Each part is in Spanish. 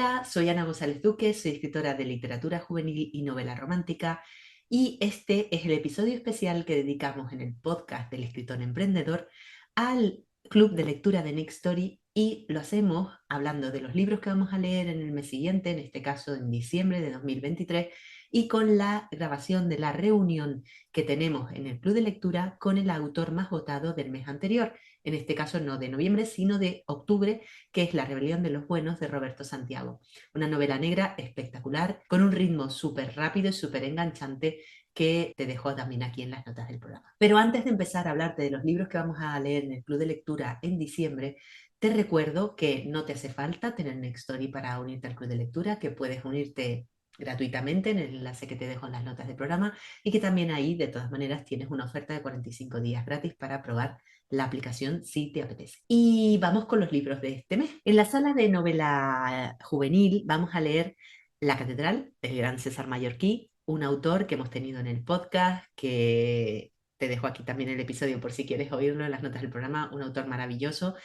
Hola, soy Ana González Duque, soy escritora de literatura juvenil y novela romántica y este es el episodio especial que dedicamos en el podcast del escritor emprendedor al club de lectura de Next Story y lo hacemos hablando de los libros que vamos a leer en el mes siguiente, en este caso en diciembre de 2023, y con la grabación de la reunión que tenemos en el club de lectura con el autor más votado del mes anterior, en este caso no de noviembre, sino de octubre, que es La rebelión de los buenos de Roberto Santiago. Una novela negra espectacular, con un ritmo súper rápido y súper enganchante que te dejo también aquí en las notas del programa. Pero antes de empezar a hablarte de los libros que vamos a leer en el club de lectura en diciembre, te recuerdo que no te hace falta tener Nextory para unirte al club de lectura, que puedes unirte gratuitamente en el enlace que te dejo en las notas del programa y que también ahí de todas maneras tienes una oferta de 45 días gratis para probar la aplicación si te apetece. Y vamos con los libros de este mes. En la sala de novela juvenil vamos a leer La Catedral del gran César Mallorquí, un autor que hemos tenido en el podcast, que te dejo aquí también el episodio por si quieres oírlo en las notas del programa, un autor maravilloso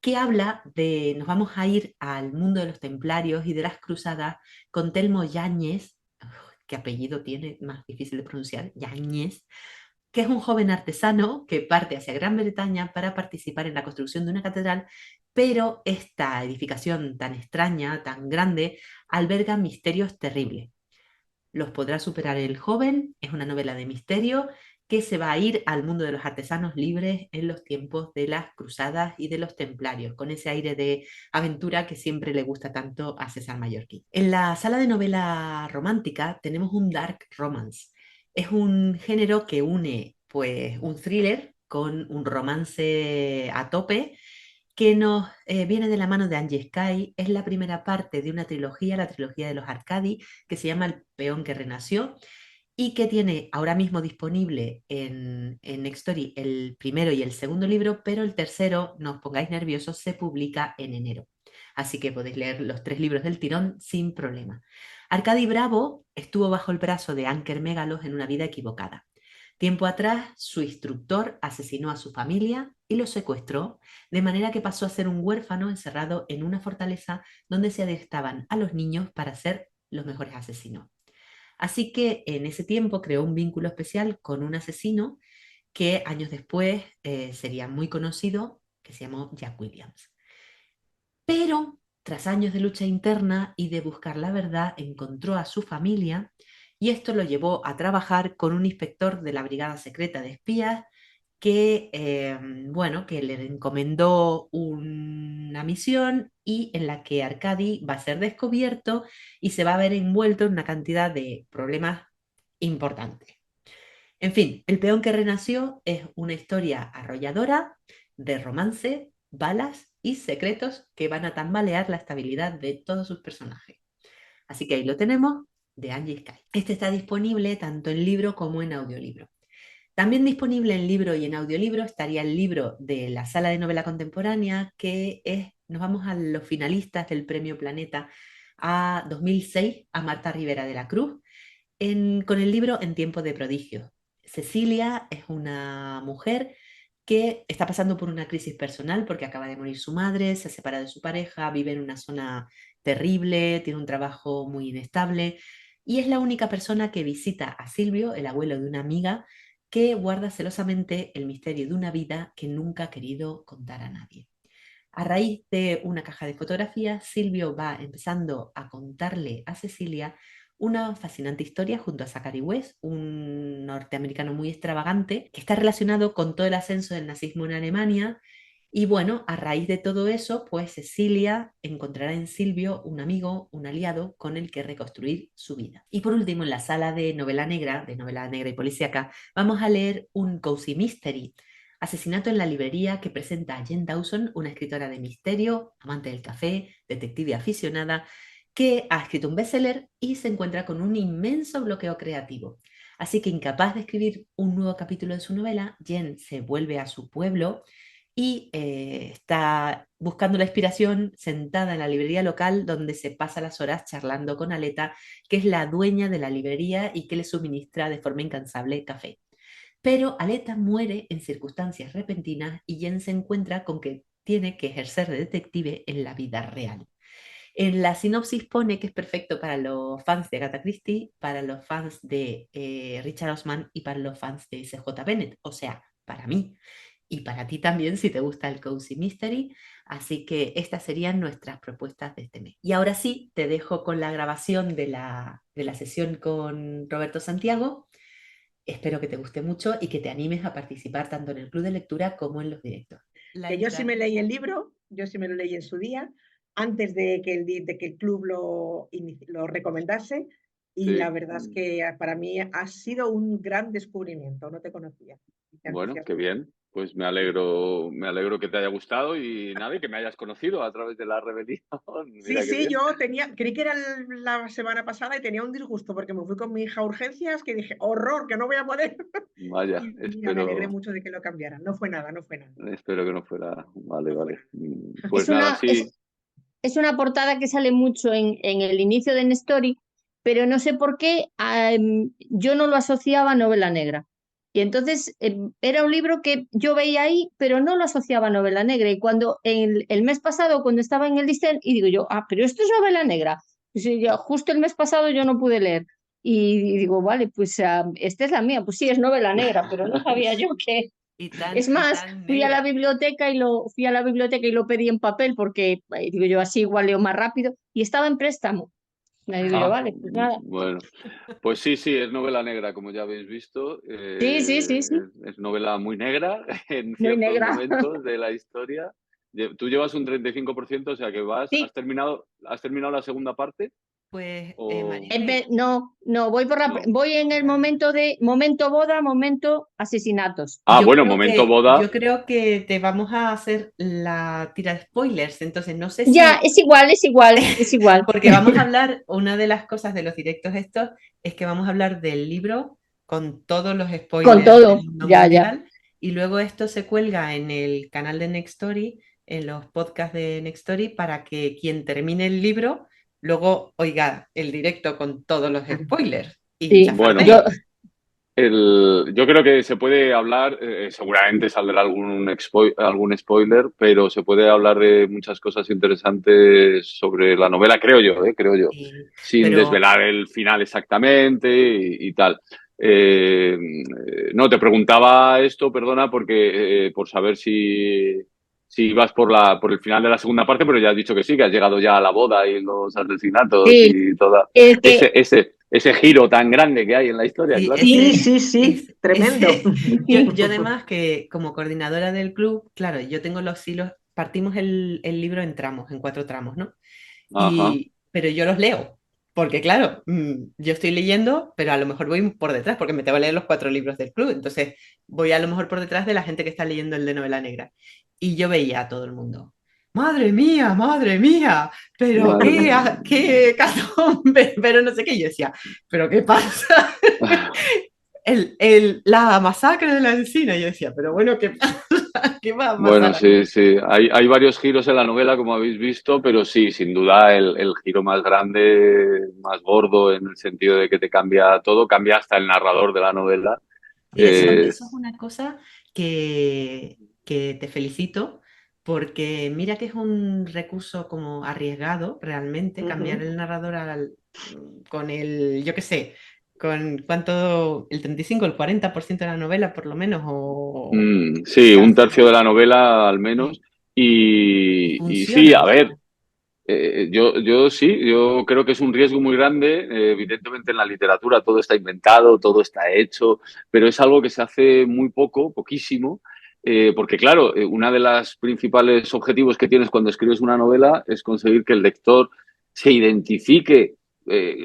que habla de, nos vamos a ir al mundo de los templarios y de las cruzadas con Telmo Yáñez, qué apellido tiene, más difícil de pronunciar, Yáñez, que es un joven artesano que parte hacia Gran Bretaña para participar en la construcción de una catedral, pero esta edificación tan extraña, tan grande, alberga misterios terribles. ¿Los podrá superar el joven? Es una novela de misterio que se va a ir al mundo de los artesanos libres en los tiempos de las cruzadas y de los templarios, con ese aire de aventura que siempre le gusta tanto a César Mallorquín. En la sala de novela romántica tenemos un dark romance. Es un género que une pues un thriller con un romance a tope que nos viene de la mano de Angie Sky. Es la primera parte de una trilogía, la trilogía de los Arcadi, que se llama El peón que renació y que tiene ahora mismo disponible en Nextory el primero y el segundo libro, pero el tercero, no os pongáis nerviosos, se publica en enero. Así que podéis leer los 3 libros del tirón sin problema. Arcadi Bravo estuvo bajo el brazo de Anker Megalos en una vida equivocada. Tiempo atrás, su instructor asesinó a su familia y lo secuestró, de manera que pasó a ser un huérfano encerrado en una fortaleza donde se adiestraban a los niños para ser los mejores asesinos. Así que en ese tiempo creó un vínculo especial con un asesino que años después sería muy conocido, que se llamó Jack Williams. Pero tras años de lucha interna y de buscar la verdad, encontró a su familia y esto lo llevó a trabajar con un inspector de la Brigada Secreta de Espías que le encomendó una misión y en la que Arcadi va a ser descubierto y se va a ver envuelto en una cantidad de problemas importantes. En fin, El peón que renació es una historia arrolladora de romance, balas y secretos que van a tambalear la estabilidad de todos sus personajes. Así que ahí lo tenemos, de Angie Sky. Este está disponible tanto en libro como en audiolibro. También disponible en libro y en audiolibro estaría el libro de la Sala de Novela Contemporánea, que es, nos vamos a los finalistas del Premio Planeta a 2006, a Marta Rivera de la Cruz, con el libro En tiempo de prodigio. Cecilia es una mujer que está pasando por una crisis personal porque acaba de morir su madre, se separa de su pareja, vive en una zona terrible, tiene un trabajo muy inestable y es la única persona que visita a Silvio, el abuelo de una amiga, que guarda celosamente el misterio de una vida que nunca ha querido contar a nadie. A raíz de una caja de fotografías, Silvio va empezando a contarle a Cecilia una fascinante historia junto a Zachary West, un norteamericano muy extravagante, que está relacionado con todo el ascenso del nazismo en Alemania. Y bueno, a raíz de todo eso, pues Cecilia encontrará en Silvio un amigo, un aliado con el que reconstruir su vida. Y por último, en la sala de novela negra y policíaca, vamos a leer un cozy mystery, Asesinato en la librería, que presenta a Jen Dawson, una escritora de misterio, amante del café, detective aficionada, que ha escrito un bestseller y se encuentra con un inmenso bloqueo creativo. Así que incapaz de escribir un nuevo capítulo de su novela, Jen se vuelve a su pueblo y está buscando la inspiración sentada en la librería local donde se pasa las horas charlando con Aleta, que es la dueña de la librería y que le suministra de forma incansable café. Pero Aleta muere en circunstancias repentinas y Jen se encuentra con que tiene que ejercer de detective en la vida real. En la sinopsis pone que es perfecto para los fans de Agatha Christie, para los fans de Richard Osman y para los fans de C.J. Bennett, o sea, para mí y para ti también si te gusta el Cozy Mystery. Así que estas serían nuestras propuestas de este mes. Y ahora sí, te dejo con la grabación de la sesión con Roberto Santiago. Espero que te guste mucho y que te animes a participar tanto en el club de lectura como en los directos. Que yo sí me leí el libro, yo sí me lo leí en su día, antes de que el club lo recomendase, y la Sí. verdad es que para mí ha sido un gran descubrimiento, no te conocía. Bueno, qué bien. Pues me alegro que te haya gustado y nada, y que me hayas conocido a través de la rebelión. Mira qué Sí, bien. yo creí que era la semana pasada y tenía un disgusto porque me fui con mi hija a urgencias que dije, horror, que no voy a poder. Vaya, Y mira, me alegré mucho de que lo cambiaran. No fue nada, no fue nada. espero que no fuera. Vale, No fue vale. nada. Pues Es nada, una, sí. es una portada que sale mucho en el inicio de Nestori, pero no sé por qué yo no lo asociaba a novela negra. Y entonces era un libro que yo veía ahí, pero no lo asociaba a novela negra. Y cuando el mes pasado, cuando estaba en el Dicen, y digo yo, pero esto es novela negra. Pues, justo el mes pasado yo no pude leer. Y digo, vale, pues esta es la mía. Pues sí, es novela negra, pero no sabía yo que, es Y más, tan fui a la negra. biblioteca y lo pedí en papel porque digo yo así igual leo más rápido y estaba en préstamo. Me digo yo, vale, pues nada. Bueno, pues sí, es novela negra, como ya habéis visto. Sí, Es novela muy negra en muy ciertos negra. momentos de la historia. Tú llevas un 35%, o sea que Sí, ¿has terminado la segunda parte? Pues, O Maribel, no, no. voy en el ya. momento de momento boda, momento asesinatos. Yo Bueno, creo momento que, boda. yo creo que te vamos a hacer la tira de spoilers, entonces no sé Ya, si, es igual. porque vamos a hablar, una de las cosas de los directos estos es que vamos a hablar del libro con todos los Con spoilers todo, del mundo ya. mundial y luego esto se cuelga en el canal de Nextory, en los podcasts de Nextory, para que quien termine el libro luego oiga el directo con todos los spoilers y la Sí, Bueno, yo, fardéis. yo creo que se puede hablar, seguramente saldrá algún spoiler, pero se puede hablar de muchas cosas interesantes sobre la novela, creo yo, Sí, sin pero desvelar el final exactamente y tal. Eh, no, te preguntaba esto, perdona, porque por saber si ibas por el final de la segunda parte, pero ya has dicho que sí, que has llegado ya a la boda y los asesinatos sí, y toda es que ese giro tan grande que hay en la historia, sí, claro. Sí, ese, sí, sí, tremendo. yo además que como coordinadora del club, claro, yo tengo los hilos, partimos el libro en tramos, en 4 tramos, ¿no? Ajá. Pero yo los leo, porque claro, yo estoy leyendo, pero a lo mejor voy por detrás, porque me tengo que leer los 4 libros del club, entonces voy a lo mejor por detrás de la gente que está leyendo el de novela negra. Y yo veía a todo el mundo. Madre mía, pero Madre mía. qué catombe, pero no sé qué. Yo decía, pero ¿qué pasa? La masacre de la encina. Yo decía, pero bueno, ¿qué pasa? ¿Qué va a Bueno, pasar sí, aquí? sí. Hay varios giros en la novela, como habéis visto, pero sí, sin duda el giro más grande, más gordo, en el sentido de que te cambia todo, cambia hasta el narrador de la novela. Y eso es Es, una cosa que te felicito, porque mira que es un recurso como arriesgado realmente, cambiar el narrador con el, yo qué sé, con cuánto, el 35 el 40% de la novela por lo menos, o sí, un casi, tercio de la novela al menos. y, y Y sí, funciona a ver, encima. yo sí, yo creo que es un riesgo muy grande. Evidentemente en la literatura todo está inventado, todo está hecho, pero es algo que se hace muy poco, poquísimo, porque claro, uno de los principales objetivos que tienes cuando escribes una novela es conseguir que el lector se identifique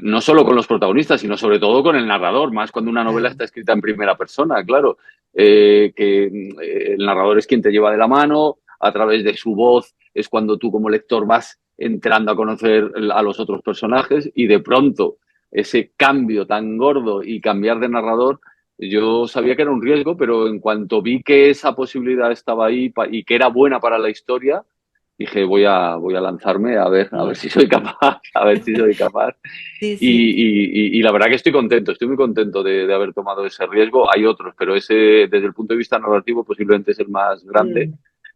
no solo con los protagonistas, sino sobre todo con el narrador, más cuando una novela Claro. está escrita en primera persona, claro, que el narrador es quien te lleva de la mano, a través de su voz es cuando tú como lector vas entrando a conocer a los otros personajes y de pronto ese cambio tan gordo y cambiar de narrador, yo sabía que era un riesgo, pero en cuanto vi que esa posibilidad estaba ahí y que era buena para la historia, dije voy a lanzarme a ver si soy capaz, a ver si soy capaz. Sí, sí. Y la verdad que estoy muy contento de haber tomado ese riesgo. Hay otros, pero ese desde el punto de vista narrativo posiblemente es el más grande.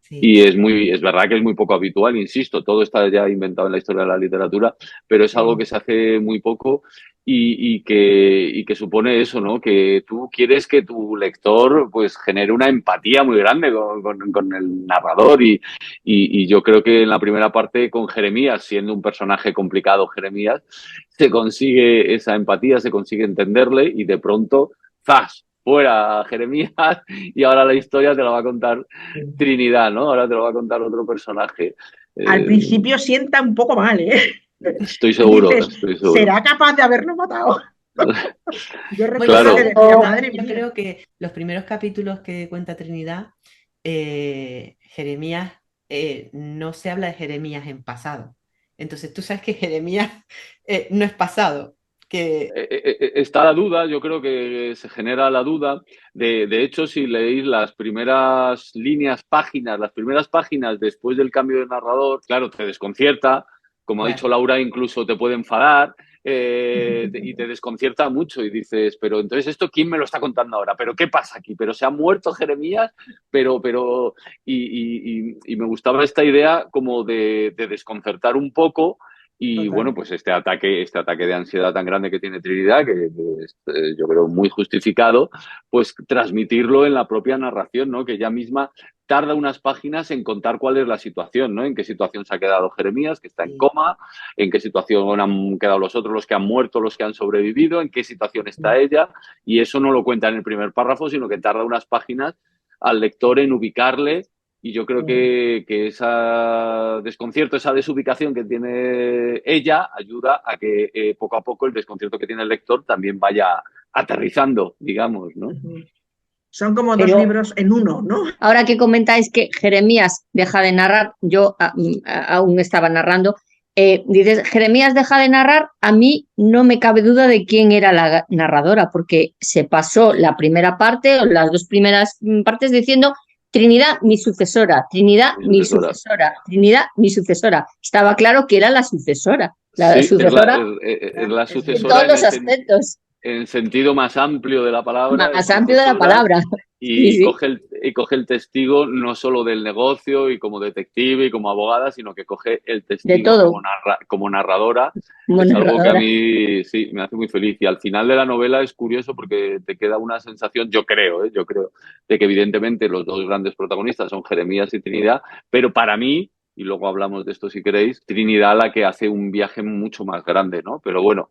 Sí. Y es verdad que es muy poco habitual, insisto, todo está ya inventado en la historia de la literatura, pero es algo Sí, que se hace muy poco y que supone eso, ¿no? Que tú quieres que tu lector pues genere una empatía muy grande con el narrador y yo creo que en la primera parte con Jeremías, siendo un personaje complicado Jeremías, se consigue esa empatía, se consigue entenderle y de pronto, ¡zas! Fuera Jeremías y ahora la historia te la va a contar sí. Trinidad, ¿no? Ahora te lo va a contar otro personaje. Al Eh, principio sienta un poco mal, ¿eh? estoy Y seguro, dices, estoy seguro. ¿será capaz de haberlo matado? Yo Bueno, recuerdo que Claro, decía, pero madre yo mía. creo que los primeros capítulos que cuenta Trinidad, Jeremías, no se habla de Jeremías en pasado. Entonces tú sabes que Jeremías no es pasado, que está la duda, yo creo que se genera la duda. De hecho, si leéis las primeras líneas, páginas, las primeras páginas después del cambio de narrador, claro, te desconcierta. Como ha dicho claro, Laura, incluso te puede enfadar y te desconcierta mucho. Y dices, pero entonces, ¿esto quién me lo está contando ahora? ¿Pero qué pasa aquí? ¿Pero se ha muerto Jeremías? Pero, y me gustaba esta idea como de desconcertar un poco y Total. bueno, pues este ataque de ansiedad tan grande que tiene Trinidad, que es, yo creo muy justificado, pues transmitirlo en la propia narración, ¿no? Que ella misma tarda unas páginas en contar cuál es la situación, ¿no? En qué situación se ha quedado Jeremías, que está en sí. coma, en qué situación han quedado los otros, los que han muerto, los que han sobrevivido, en qué situación está ella, y eso no lo cuenta en el primer párrafo, sino que tarda unas páginas al lector en ubicarle y yo creo que esa desconcierto, esa desubicación que tiene ella, ayuda a que poco a poco el desconcierto que tiene el lector también vaya aterrizando, digamos, ¿no? Son como dos Pero libros en uno, ¿no? ahora que comentáis que Jeremías deja de narrar, yo aún estaba narrando, dices, Jeremías deja de narrar, a mí no me cabe duda de quién era la narradora, porque se pasó la primera parte o las dos primeras partes diciendo Trinidad, mi sucesora, Trinidad, Mi mi sucesora. sucesora, Trinidad, mi sucesora. Estaba claro que era la Sí, sucesora es la Es en sucesora todos en los el, aspectos, en el sentido más amplio de la palabra, es más amplio de la sucesora palabra. Sí, y sí, coge el testigo no solo del negocio y como detective y como abogada, sino que coge el de testigo todo, como narradora. como Es algo que a narradora. mí sí me hace muy feliz. Y al final de la novela es curioso porque te queda una sensación, yo creo, de que evidentemente los dos grandes protagonistas son Jeremías y Trinidad, pero para mí, y luego hablamos de esto si queréis, Trinidad la que hace un viaje mucho más grande, ¿no? Pero bueno,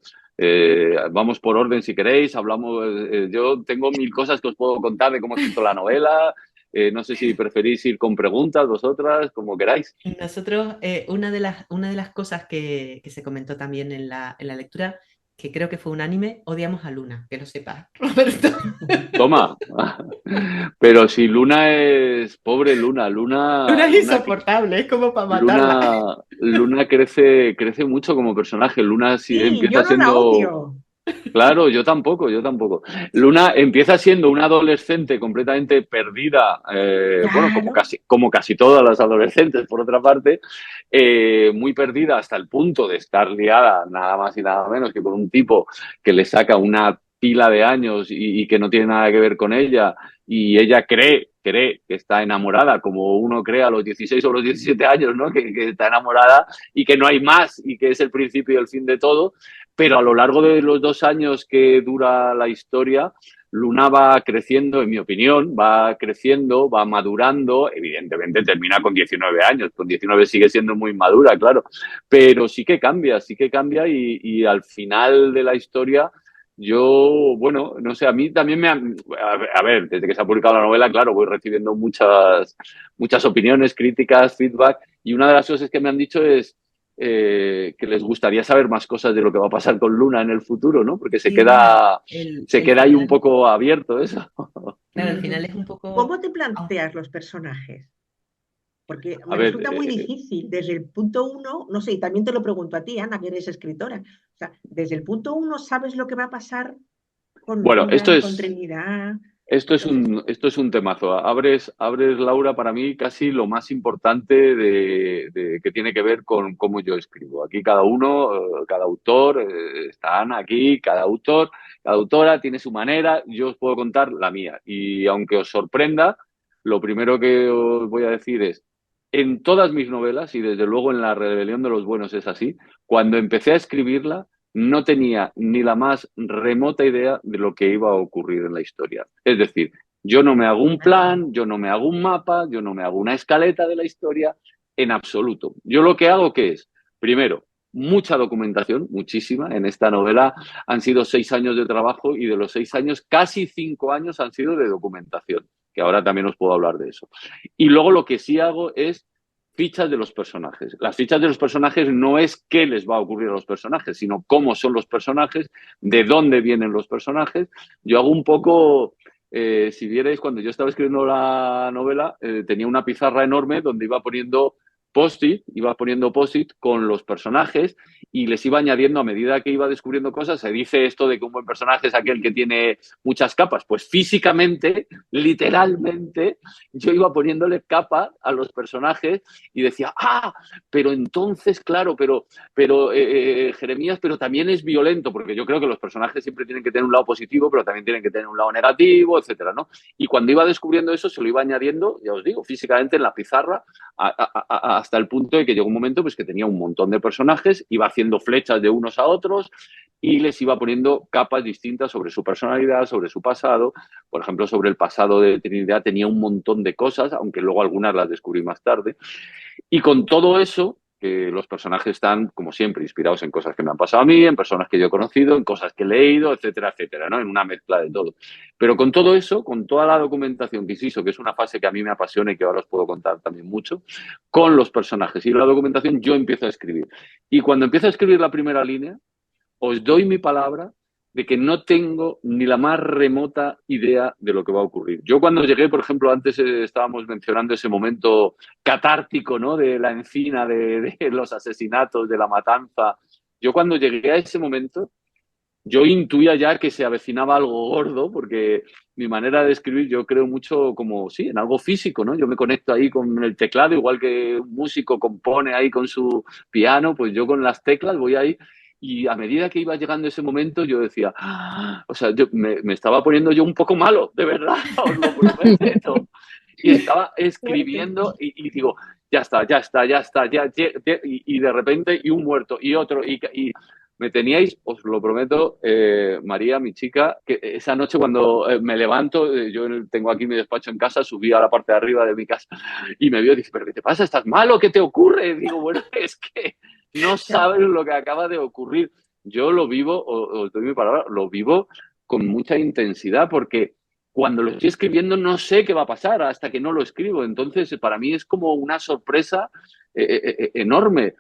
vamos por orden si queréis, hablamos, yo tengo mil cosas que os puedo contar de cómo he escrito la novela, no sé si preferís ir con preguntas vosotras, como queráis. Nosotros, una de las cosas que se comentó también en la lectura, que creo que fue unánime, odiamos a Luna, que lo sepas, Roberto. Toma, pero si Luna es pobre Luna es insoportable, es como para matarla. Luna crece mucho como personaje. Luna sí Sí, yo empieza no la siendo. odio. Claro, yo tampoco, yo tampoco. Luna empieza siendo una adolescente completamente perdida, bueno, Claro, como casi todas las adolescentes, por otra parte, muy perdida hasta el punto de estar liada nada más y nada menos que con un tipo que le saca una pila de años y que no tiene nada que ver con ella, y ella cree que está enamorada, como uno cree a los 16 o los 17 años, ¿no? Que está enamorada y que no hay más y que es el principio y el fin de todo, pero a lo largo de los 2 años que dura la historia, Luna va creciendo, en mi opinión, va creciendo, va madurando, evidentemente termina con 19 años, con 19 sigue siendo muy madura, claro, pero sí que cambia y al final de la historia yo, bueno, no sé, a mí también a ver, desde que se ha publicado la novela, claro, voy recibiendo muchas opiniones, críticas, feedback, y una de las cosas que me han dicho es que les gustaría saber más cosas de lo que va a pasar con Luna en el futuro, ¿no? Porque Sí, se el queda ahí un final, poco abierto eso. claro, el final es un poco... ¿cómo te ah, planteas los personajes? Porque A me ver, resulta muy difícil desde el punto uno, no sé, y también te lo pregunto a ti, Ana, que eres escritora. O sea, desde el punto uno, ¿sabes lo que va a pasar con bueno, Luna y con Trinidad? Entonces, esto es un temazo. Abres, Laura, para mí casi lo más importante que tiene que ver con cómo yo escribo. Aquí cada uno, cada autor, está Ana aquí, cada autor, cada autora tiene su manera, yo os puedo contar la mía. Y aunque os sorprenda, lo primero que os voy a decir es, en todas mis novelas, y desde luego en La rebelión de los buenos es así, cuando empecé a escribirla no tenía ni la más remota idea de lo que iba a ocurrir en la historia. Es decir, yo no me hago un plan, yo no me hago un mapa, yo no me hago una escaleta de la historia, en absoluto. Yo lo que hago que es, primero, mucha documentación, muchísima. En esta novela han sido 6 años de trabajo y de los 6 años, casi 5 años han sido de documentación, que ahora también os puedo hablar de eso. Y luego lo que sí hago es fichas de los personajes. Las fichas de los personajes no es qué les va a ocurrir a los personajes, sino cómo son los personajes, de dónde vienen los personajes. Yo hago un poco, si vierais, cuando yo estaba escribiendo la novela, tenía una pizarra enorme donde iba poniendo post-it con los personajes y les iba añadiendo a medida que iba descubriendo cosas. Se dice esto de que un buen personaje es aquel que tiene muchas capas. Pues físicamente, literalmente, yo iba poniéndole capas a los personajes y decía, pero entonces, claro, pero Jeremías, pero también es violento, porque yo creo que los personajes siempre tienen que tener un lado positivo, pero también tienen que tener un lado negativo, etcétera, ¿no? Y cuando iba descubriendo eso, se lo iba añadiendo, ya os digo, físicamente en la pizarra, hasta el punto de que llegó un momento pues, que tenía un montón de personajes, iba haciendo flechas de unos a otros y les iba poniendo capas distintas sobre su personalidad, sobre su pasado. Por ejemplo, sobre el pasado de Trinidad tenía un montón de cosas, aunque luego algunas las descubrí más tarde. Y con todo eso, que los personajes están, como siempre, inspirados en cosas que me han pasado a mí, en personas que yo he conocido, en cosas que he leído, etcétera, etcétera, ¿no? En una mezcla de todo. Pero con todo eso, con toda la documentación que hizo, que es una fase que a mí me apasiona y que ahora os puedo contar también mucho, con los personajes y la documentación, yo empiezo a escribir. Y cuando empiezo a escribir la primera línea, os doy mi palabra de que no tengo ni la más remota idea de lo que va a ocurrir. Yo cuando llegué, por ejemplo, antes estábamos mencionando ese momento catártico, ¿no? De la encina, de los asesinatos, de la matanza. Yo cuando llegué a ese momento, yo intuía ya que se avecinaba algo gordo, porque mi manera de escribir yo creo mucho como, sí, en algo físico, ¿no? Yo me conecto ahí con el teclado, igual que un músico compone ahí con su piano, pues yo con las teclas voy ahí y a medida que iba llegando ese momento yo decía, o sea, yo me estaba poniendo yo un poco malo, de verdad, os lo prometo. Y estaba escribiendo y digo, ya está, ya está, ya está, y de repente, y un muerto, y otro, y me teníais, os lo prometo, María, mi chica, que esa noche cuando me levanto, yo tengo aquí mi despacho en casa, subí a la parte de arriba de mi casa y me vio y dice, ¿pero qué te pasa? ¿Estás malo? ¿Qué te ocurre? Y digo, bueno, es que no sabes lo que acaba de ocurrir. Yo lo vivo, os doy mi palabra, lo vivo con mucha intensidad porque cuando lo estoy escribiendo no sé qué va a pasar hasta que no lo escribo. Entonces, para mí es como una sorpresa enorme.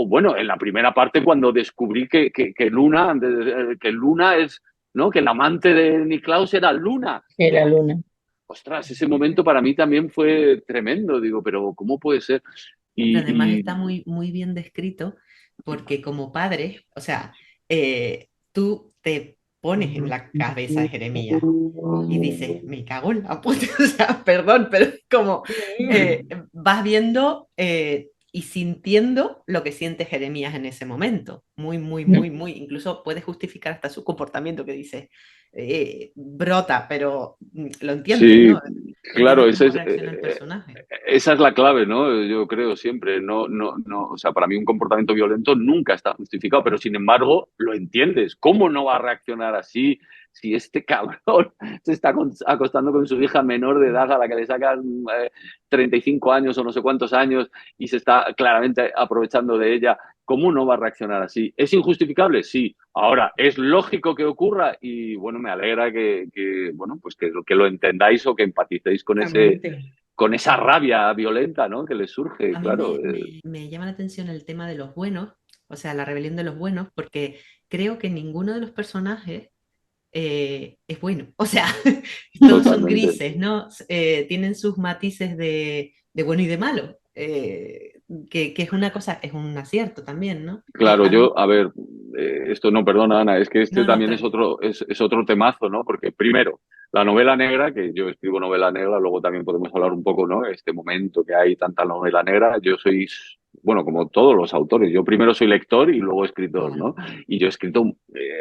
Bueno, en la primera parte cuando descubrí que Luna es, ¿no? Que el amante de Niklaus era Luna. Era Luna. Ostras, ese momento para mí también fue tremendo. Digo, pero ¿cómo puede ser? Pero además está muy, muy bien descrito porque como padre, o sea, tú te pones en la cabeza de Jeremías y dices, me cago en la puta, o sea, perdón, pero es como vas viendo y sintiendo lo que siente Jeremías en ese momento. Muy, muy, muy, muy. Incluso puedes justificar hasta su comportamiento que dice, brota, pero lo entiendes, Sí, ¿no? claro, Entiendes cómo reacciona el personaje. esa es la clave, ¿no? Yo creo siempre. No, o sea, para mí un comportamiento violento nunca está justificado, pero sin embargo lo entiendes. ¿Cómo no va a reaccionar así si este cabrón se está acostando con su hija menor de edad a la que le sacan 35 años o no sé cuántos años y se está claramente aprovechando de ella? ¿Cómo no va a reaccionar así? ¿Es injustificable? Sí. Ahora, ¿es lógico que ocurra? Y bueno, me alegra bueno, pues que lo entendáis o que empaticéis con esa rabia violenta, ¿no? Que les surge, A mí claro. me llama la atención el tema de los buenos, o sea, la rebelión de los buenos, porque creo que ninguno de los personajes es bueno. O sea, todos son Totalmente. grises, ¿no? Tienen sus matices de bueno y de malo, que es una cosa, es un acierto también, ¿no? Claro, A mí, a ver, esto no, perdona, Ana, es que este no, no, también es otro temazo, ¿no? Porque primero, la novela negra, que yo escribo novela negra, luego también podemos hablar un poco, ¿no? Este momento que hay tanta novela negra, yo soy bueno, como todos los autores, yo primero soy lector y luego escritor, Claro. ¿no? Y yo he escrito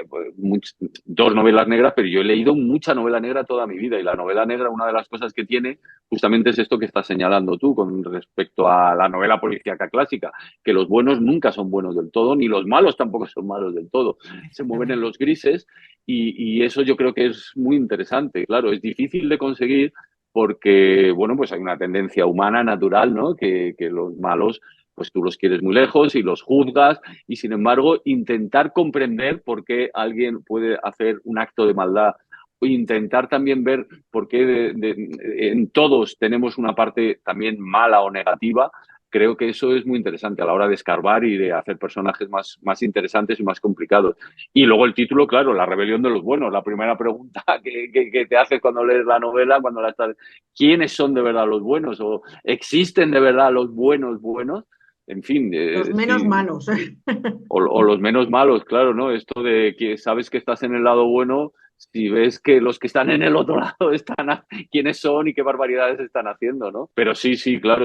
pues, dos novelas negras, pero yo he leído mucha novela negra toda mi vida y la novela negra, una de las cosas que tiene justamente es esto que estás señalando tú con respecto a la novela policíaca clásica, que los buenos nunca son buenos del todo, ni los malos tampoco son malos del todo, se mueven en Exactamente. los grises y eso yo creo que es muy interesante. Claro, es difícil de conseguir porque, bueno, pues hay una tendencia humana natural, ¿no? Que los malos pues tú los quieres muy lejos y los juzgas y sin embargo intentar comprender por qué alguien puede hacer un acto de maldad o intentar también ver por qué en todos tenemos una parte también mala o negativa. Creo que eso es muy interesante a la hora de escarbar y de hacer personajes más interesantes y más complicados. Y luego el título, claro, La rebelión de los buenos. La primera pregunta que te haces cuando lees la novela, cuando la estás, ¿quiénes son de verdad los buenos? ¿O existen de verdad los buenos buenos? En fin, Los menos sí, malos. o los menos malos, claro, ¿no? Esto de que sabes que estás en el lado bueno, si ves que los que están en el otro lado están, quiénes son y qué barbaridades están haciendo, ¿no? Pero sí, sí, claro,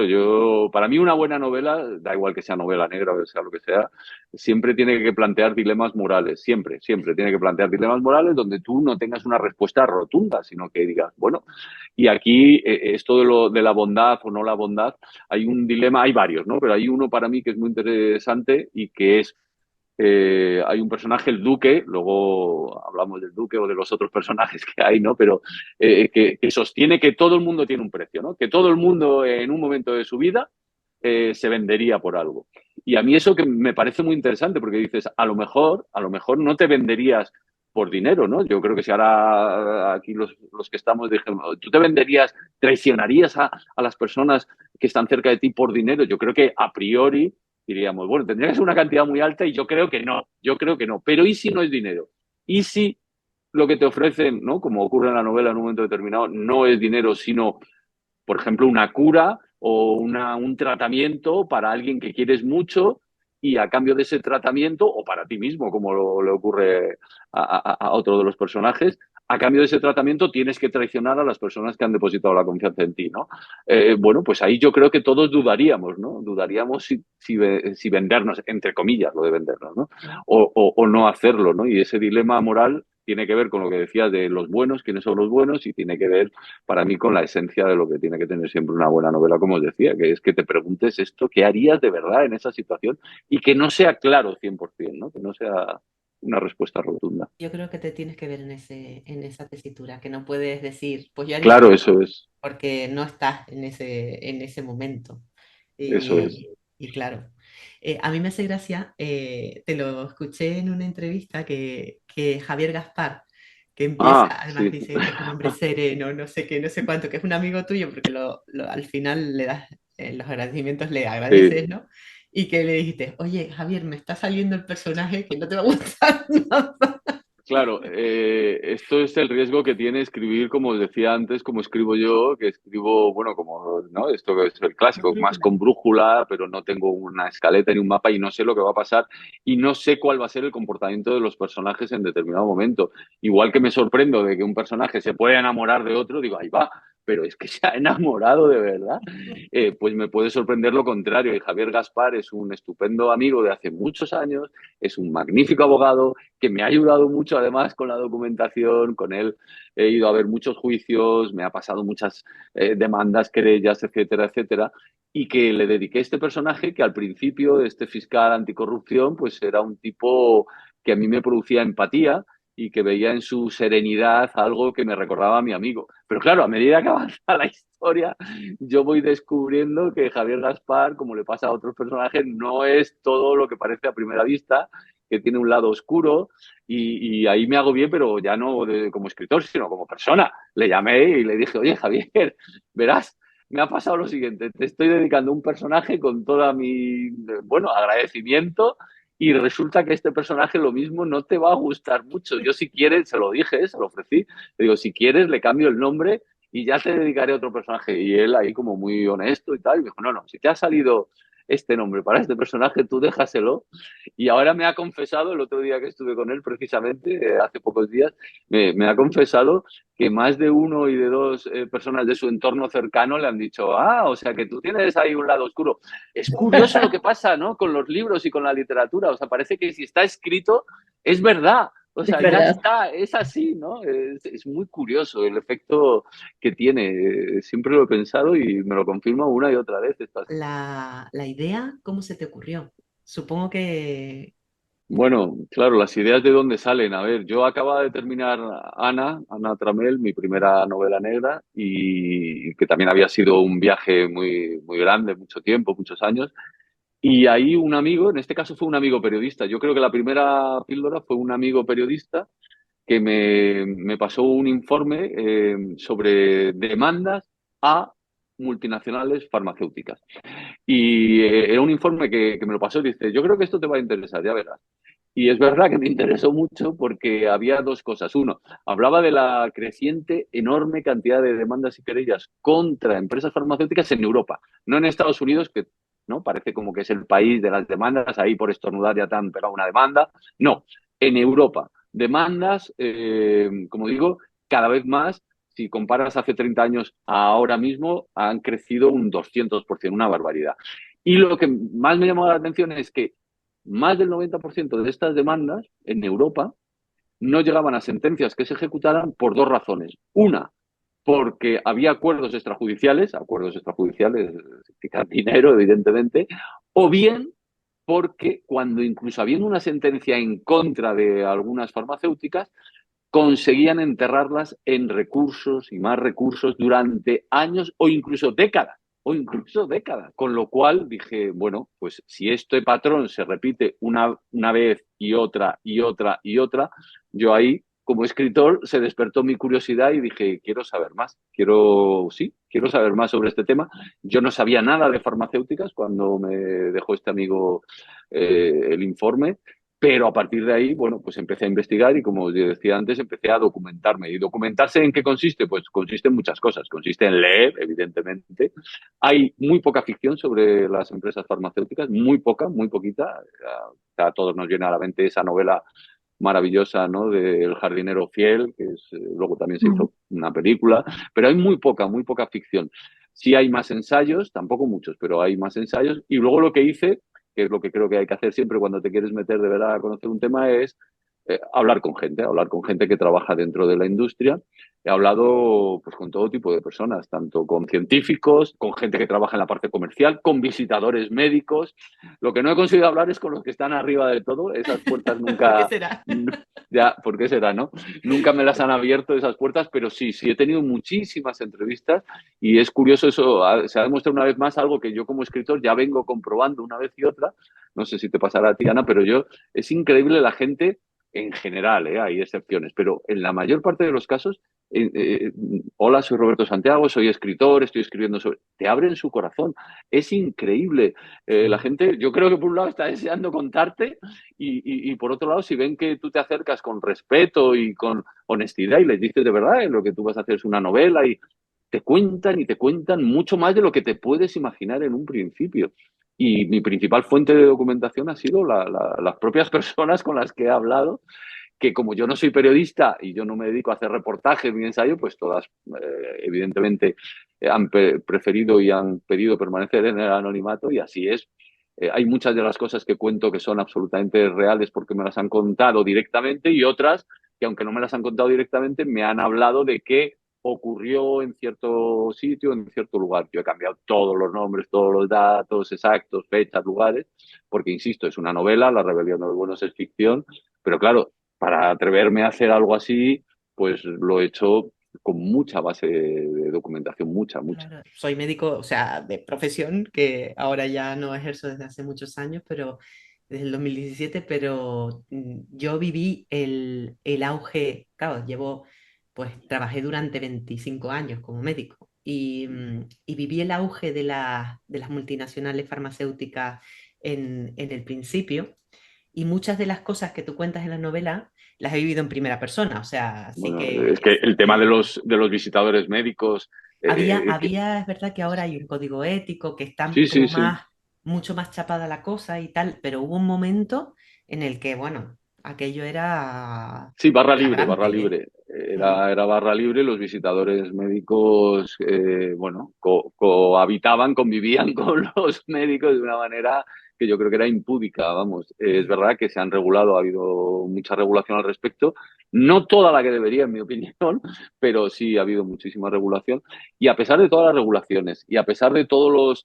para mí una buena novela, da igual que sea novela negra o sea lo que sea, siempre tiene que plantear dilemas morales, siempre, siempre tiene que plantear dilemas morales donde tú no tengas una respuesta rotunda, sino que digas, bueno, y aquí esto de la bondad o no la bondad, hay un dilema, hay varios, ¿no? Pero hay uno para mí que es muy interesante y que es hay un personaje, el Duque, luego hablamos del Duque o de los otros personajes que hay, ¿no? Pero que sostiene que todo el mundo tiene un precio, ¿no? Que todo el mundo en un momento de su vida se vendería por algo. Y a mí eso que me parece muy interesante porque dices, a lo mejor no te venderías por dinero, ¿no? Yo creo que si ahora aquí los que estamos dijimos, tú te venderías, traicionarías a las personas que están cerca de ti por dinero, yo creo que a priori diríamos, bueno, tendría que ser una cantidad muy alta y yo creo que no. Pero ¿y si no es dinero? ¿Y si lo que te ofrecen, ¿no? Como ocurre en la novela en un momento determinado, no es dinero, sino, por ejemplo, una cura o un tratamiento para alguien que quieres mucho y a cambio de ese tratamiento, o para ti mismo, como le ocurre a otro de los personajes, a cambio de ese tratamiento tienes que traicionar a las personas que han depositado la confianza en ti, ¿no? Bueno, pues ahí yo creo que todos dudaríamos, ¿no? Dudaríamos si vendernos, entre comillas, lo de vendernos, ¿no? O no hacerlo, ¿no? Y ese dilema moral tiene que ver con lo que decías de los buenos, quiénes son los buenos, y tiene que ver para mí con la esencia de lo que tiene que tener siempre una buena novela, como os decía, que es que te preguntes esto, ¿qué harías de verdad en esa situación? Y que no sea claro 100%, ¿no? Que no sea una respuesta rotunda. Yo creo que te tienes que ver en esa tesitura, que no puedes decir, pues yo haría Claro, esto, porque no estás en ese momento. eso es. Y claro, a mí me hace gracia, te lo escuché en una entrevista que Javier Gaspar, que empieza, Ah, además sí. dice que es un hombre sereno, no sé qué, no sé cuánto, que es un amigo tuyo, porque al final le das los agradecimientos, le Sí. agradeces, ¿no? Y que le dijiste, oye, Javier, me está saliendo el personaje que no te va a gustar nada. Claro, esto es el riesgo que tiene escribir, como os decía antes, como escribo yo, que escribo, bueno, como, ¿no? Esto que es el Con clásico, más brújula. con brújula, pero no tengo una escaleta ni un mapa y no sé lo que va a pasar y no sé cuál va a ser el comportamiento de los personajes en determinado momento. Igual que me sorprendo de que un personaje se puede enamorar de otro, digo, ahí va, pero es que se ha enamorado de verdad. Pues me puede sorprender lo contrario. Y Javier Gaspar es un estupendo amigo de hace muchos años, es un magnífico abogado que me ha ayudado mucho además con la documentación, con él he ido a ver muchos juicios, me ha pasado muchas demandas, querellas, etcétera, etcétera, y que le dediqué este personaje que al principio, este fiscal anticorrupción, pues era un tipo que a mí me producía empatía y que veía en su serenidad algo que me recordaba a mi amigo. Pero claro, a medida que avanza la historia, yo voy descubriendo que Javier Gaspar, como le pasa a otros personajes, no es todo lo que parece a primera vista, que tiene un lado oscuro y ahí me hago bien, pero ya no como escritor, sino como persona. Le llamé y le dije, oye, Javier, verás, me ha pasado lo siguiente, te estoy dedicando un personaje con toda mi, bueno, agradecimiento y resulta que este personaje lo mismo no te va a gustar mucho. Yo si quieres, se lo dije, se lo ofrecí, le digo, si quieres le cambio el nombre y ya te dedicaré a otro personaje. Y él ahí como muy honesto y tal, y me dijo, no, no, si te ha salido este nombre para este personaje, tú déjaselo. Y ahora me ha confesado, el otro día que estuve con él precisamente, hace pocos días, me ha confesado que más de uno y de dos personas de su entorno cercano le han dicho, ah, o sea que tú tienes ahí un lado oscuro. Es curioso lo que pasa, ¿no? Con los libros y con la literatura. O sea, parece que si está escrito, es verdad. O Es sea, ya verdad. está, es así, ¿no? Es muy curioso el efecto que tiene. Siempre lo he pensado y me lo confirma una y otra vez. La idea, ¿cómo se te ocurrió? Supongo que... Bueno, claro, las ideas de dónde salen. A ver, yo acababa de terminar Ana Tramel, mi primera novela negra, y que también había sido un viaje muy, muy grande, mucho tiempo, muchos años. Y ahí un amigo, en este caso fue un amigo periodista. Yo creo que la primera píldora fue un amigo periodista que me pasó un informe sobre demandas a multinacionales farmacéuticas. Y era un informe que me lo pasó y dice, yo creo que esto te va a interesar, ya verás. Y es verdad que me interesó mucho porque había dos cosas. Uno, hablaba de la creciente, enorme cantidad de demandas y querellas contra empresas farmacéuticas en Europa, no en Estados Unidos, que no parece como que es el país de las demandas, ahí por estornudar ya te han pegado una demanda. No, en Europa. Demandas, como digo, cada vez más. Si comparas hace 30 años a ahora mismo, han crecido un 200%, una barbaridad. Y lo que más me llamó la atención es que más del 90% de estas demandas en Europa no llegaban a sentencias que se ejecutaran por dos razones. Una, porque había acuerdos extrajudiciales, significa dinero, evidentemente, o bien porque cuando incluso habiendo una sentencia en contra de algunas farmacéuticas, conseguían enterrarlas en recursos y más recursos durante años o incluso décadas. Con lo cual dije, bueno, pues si este patrón se repite una vez y otra y otra y otra, yo ahí como escritor se despertó mi curiosidad y dije, quiero saber más, quiero saber más sobre este tema. Yo no sabía nada de farmacéuticas cuando me dejó este amigo el informe, pero a partir de ahí, bueno, pues empecé a investigar y como os decía antes, empecé a documentarme. ¿Y documentarse en qué consiste? Pues consiste en muchas cosas. Consiste en leer, evidentemente. Hay muy poca ficción sobre las empresas farmacéuticas, muy poca, muy poquita. A todos nos viene a la mente esa novela maravillosa, ¿no? De El jardinero fiel, que es, luego también se hizo una película, pero hay muy poca ficción. Sí hay más ensayos, tampoco muchos, pero hay más ensayos. Y luego lo que hice, que es lo que creo que hay que hacer siempre cuando te quieres meter de verdad a conocer un tema, es hablar con gente que trabaja dentro de la industria. He hablado pues con todo tipo de personas, tanto con científicos, con gente que trabaja en la parte comercial, con visitadores médicos. Lo que no he conseguido hablar es con los que están arriba de todo. Esas puertas ¿Por qué nunca, será? ya, ¿por qué será, no? Nunca me las han abierto esas puertas, pero sí, he tenido muchísimas entrevistas y es curioso eso. Se ha demostrado una vez más algo que yo como escritor ya vengo comprobando una vez y otra. No sé si te pasará a ti, Ana, pero es increíble la gente en general, hay excepciones, pero en la mayor parte de los casos, hola, soy Roberto Santiago, soy escritor, estoy escribiendo sobre... Te abren su corazón, es increíble. La gente, yo creo que por un lado está deseando contarte y por otro lado, si ven que tú te acercas con respeto y con honestidad y les dices de verdad lo que tú vas a hacer es una novela y te cuentan mucho más de lo que te puedes imaginar en un principio. Y mi principal fuente de documentación ha sido las propias personas con las que he hablado, que como yo no soy periodista y yo no me dedico a hacer reportajes ni ensayo, pues todas evidentemente han preferido y han pedido permanecer en el anonimato y así es. Hay muchas de las cosas que cuento que son absolutamente reales porque me las han contado directamente y otras que aunque no me las han contado directamente me han hablado de que ocurrió en cierto sitio, en cierto lugar. Yo he cambiado todos los nombres, todos los datos exactos, fechas, lugares, porque, insisto, es una novela, La rebelión de los buenos es ficción, pero claro, para atreverme a hacer algo así, pues lo he hecho con mucha base de documentación, mucha. Claro, soy médico, o sea, de profesión, que ahora ya no ejerzo desde hace muchos años, pero desde el 2017, pero yo viví el auge, claro, pues trabajé durante 25 años como médico y viví el auge de las multinacionales farmacéuticas en el principio y muchas de las cosas que tú cuentas en la novela las he vivido en primera persona, o sea, así Bueno, que es que el tema de los visitadores médicos, es verdad que ahora hay un código ético que está sí, como sí. más mucho más chapada la cosa y tal, pero hubo un momento en el que, bueno, aquello era Sí, barra libre, barra flagrante, ¿eh? libre. Mm. Era barra libre, los visitadores médicos, bueno, cohabitaban, convivían con los médicos de una manera que yo creo que era impúdica, vamos. Es Sí. verdad que se han regulado, ha habido mucha regulación al respecto, no toda la que debería, en mi opinión, pero sí ha habido muchísima regulación. Y a pesar de todas las regulaciones y a pesar de todos los,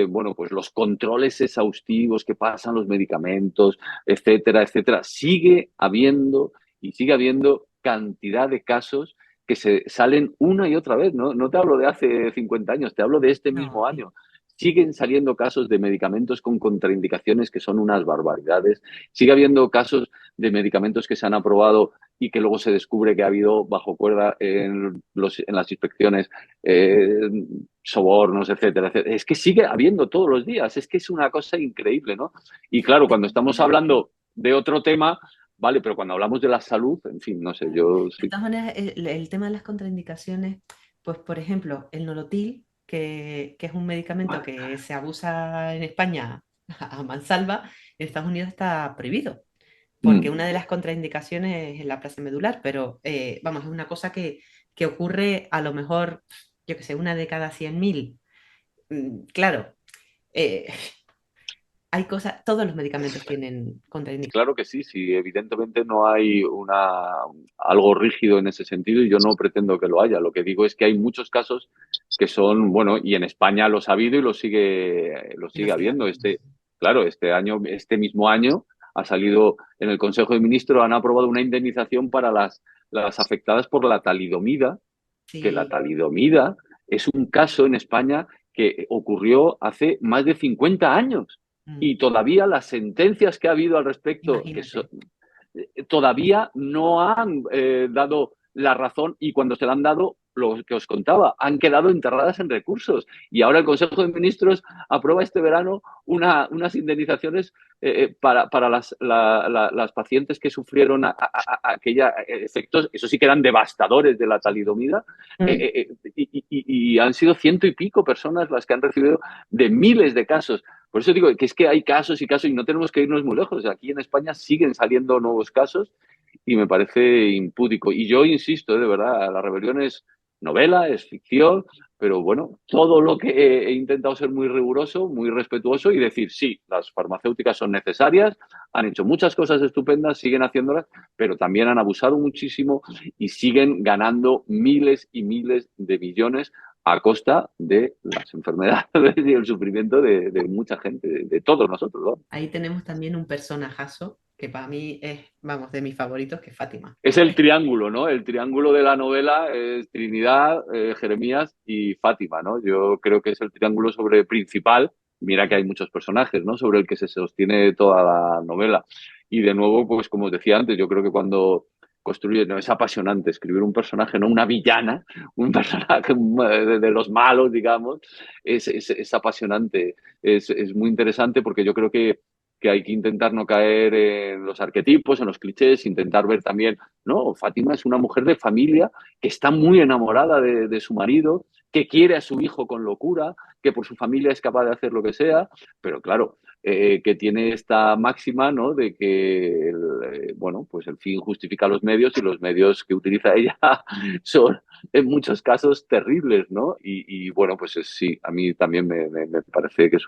bueno, pues los controles exhaustivos que pasan los medicamentos, etcétera, etcétera, sigue habiendo y sigue habiendo cantidad de casos que se salen una y otra vez, ¿no? No te hablo de hace 50 años, te hablo de este No, mismo año. Siguen saliendo casos de medicamentos con contraindicaciones que son unas barbaridades. Sigue habiendo casos de medicamentos que se han aprobado y que luego se descubre que ha habido bajo cuerda en las inspecciones eh, sobornos, etcétera, etcétera. Es que sigue habiendo todos los días. Es que es una cosa increíble, ¿no? Y claro, de cuando todas estamos maneras, hablando de otro tema, vale, pero cuando hablamos de la salud, en fin, no sé, claro. yo De sí. todas maneras, el tema de las contraindicaciones, pues por ejemplo, el Nolotil, que es un medicamento que se abusa en España a mansalva, en Estados Unidos está prohibido, porque Mm, una de las contraindicaciones es la plasia medular, pero vamos, es una cosa que ocurre a lo mejor, yo que sé, una de cada 100.000. Claro, eh, hay cosas, todos los medicamentos tienen contraindicaciones. claro que sí, sí, evidentemente no hay algo rígido en ese sentido y yo no pretendo que lo haya. Lo que digo es que hay muchos casos que son, bueno, y en España los ha habido y lo Y lo sigue sigue habiendo. habiendo. Claro, este año, este mismo año ha salido en el Consejo de Ministros, han aprobado una indemnización para las afectadas por la talidomida, que la Sí, talidomida es un caso en España que ocurrió hace más de 50 años mm, y todavía las sentencias que ha habido al respecto, imagínate. todavía no han dado la razón y cuando se la han dado, lo que os contaba, han quedado enterradas en recursos. Y ahora el Consejo de Ministros aprueba este verano unas indemnizaciones para las pacientes que sufrieron aquella efectos, eso sí que eran devastadores de la talidomida, Mm. y han sido ciento y pico personas las que han recibido de miles de casos. Por eso digo que es que hay casos y casos y no tenemos que irnos muy lejos. Aquí en España siguen saliendo nuevos casos y me parece impúdico. Y yo insisto, de verdad, La Rebelión es novela, es ficción, pero bueno, todo lo que he intentado ser muy riguroso, muy respetuoso y decir, sí, las farmacéuticas son necesarias, han hecho muchas cosas estupendas, siguen haciéndolas, pero también han abusado muchísimo y siguen ganando miles y miles de millones a costa de las enfermedades y el sufrimiento de mucha gente, de todos nosotros, ¿no? Ahí tenemos también un personajazo que para mí es, vamos, de mis favoritos, que es Fátima. Es el triángulo, ¿no? El triángulo de la novela es Trinidad, Jeremías y Fátima, ¿no? Yo creo que es el triángulo sobre principal. Mira que hay muchos personajes, ¿no? Sobre el que se sostiene toda la novela. Y de nuevo, pues como os decía antes, yo creo que cuando construye, no, es apasionante escribir un personaje, no una villana, un personaje de los malos, digamos, es apasionante, es muy interesante porque yo creo que hay que intentar no caer en los arquetipos, en los clichés, intentar ver también, no, Fátima es una mujer de familia que está muy enamorada de su marido, que quiere a su hijo con locura, que por su familia es capaz de hacer lo que sea, pero claro, que tiene esta máxima, ¿no? De que, bueno, pues el fin justifica los medios y los medios que utiliza ella son en muchos casos terribles, ¿no? Y bueno, pues sí, a mí también me parece que es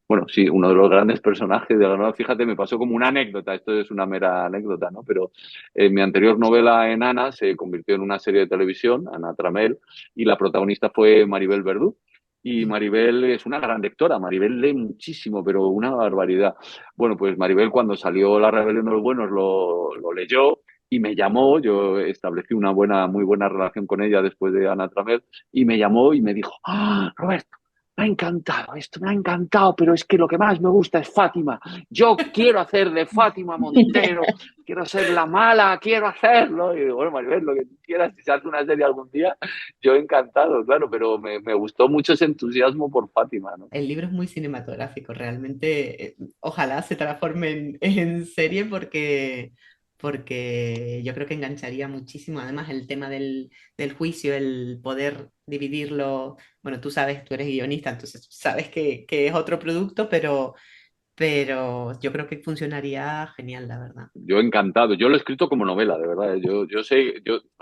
bueno, sí, uno de los grandes personajes de la novela. Fíjate, me pasó como una anécdota, esto es una mera anécdota, ¿no? Pero mi anterior novela en Ana se convirtió en una serie de televisión, Ana Tramel, y la protagonista fue Maribel Verdú. Y Mm. Maribel es una gran lectora, Maribel lee muchísimo, pero una barbaridad. Bueno, pues Maribel cuando salió La Rebelión de los Buenos lo leyó y me llamó, yo establecí una muy buena relación con ella después de Ana Tramel, y me llamó y me dijo, ¡Ah, Roberto! Me ha encantado, esto me ha encantado, pero es que lo que más me gusta es Fátima. Yo quiero hacer de Fátima Montero, quiero ser la mala, quiero hacerlo. Y digo, bueno, Maribel, lo que tú quieras, si se hace una serie algún día, yo encantado, claro, pero me gustó mucho ese entusiasmo por Fátima, ¿no? El libro es muy cinematográfico, realmente. Ojalá se transforme en serie porque yo creo que engancharía muchísimo. Además, el tema del juicio, el poder dividirlo, bueno, tú sabes, tú eres guionista, entonces sabes que es otro producto, pero yo creo que funcionaría genial, la verdad. Yo encantado. Yo lo he escrito como novela, de verdad. Yo sé,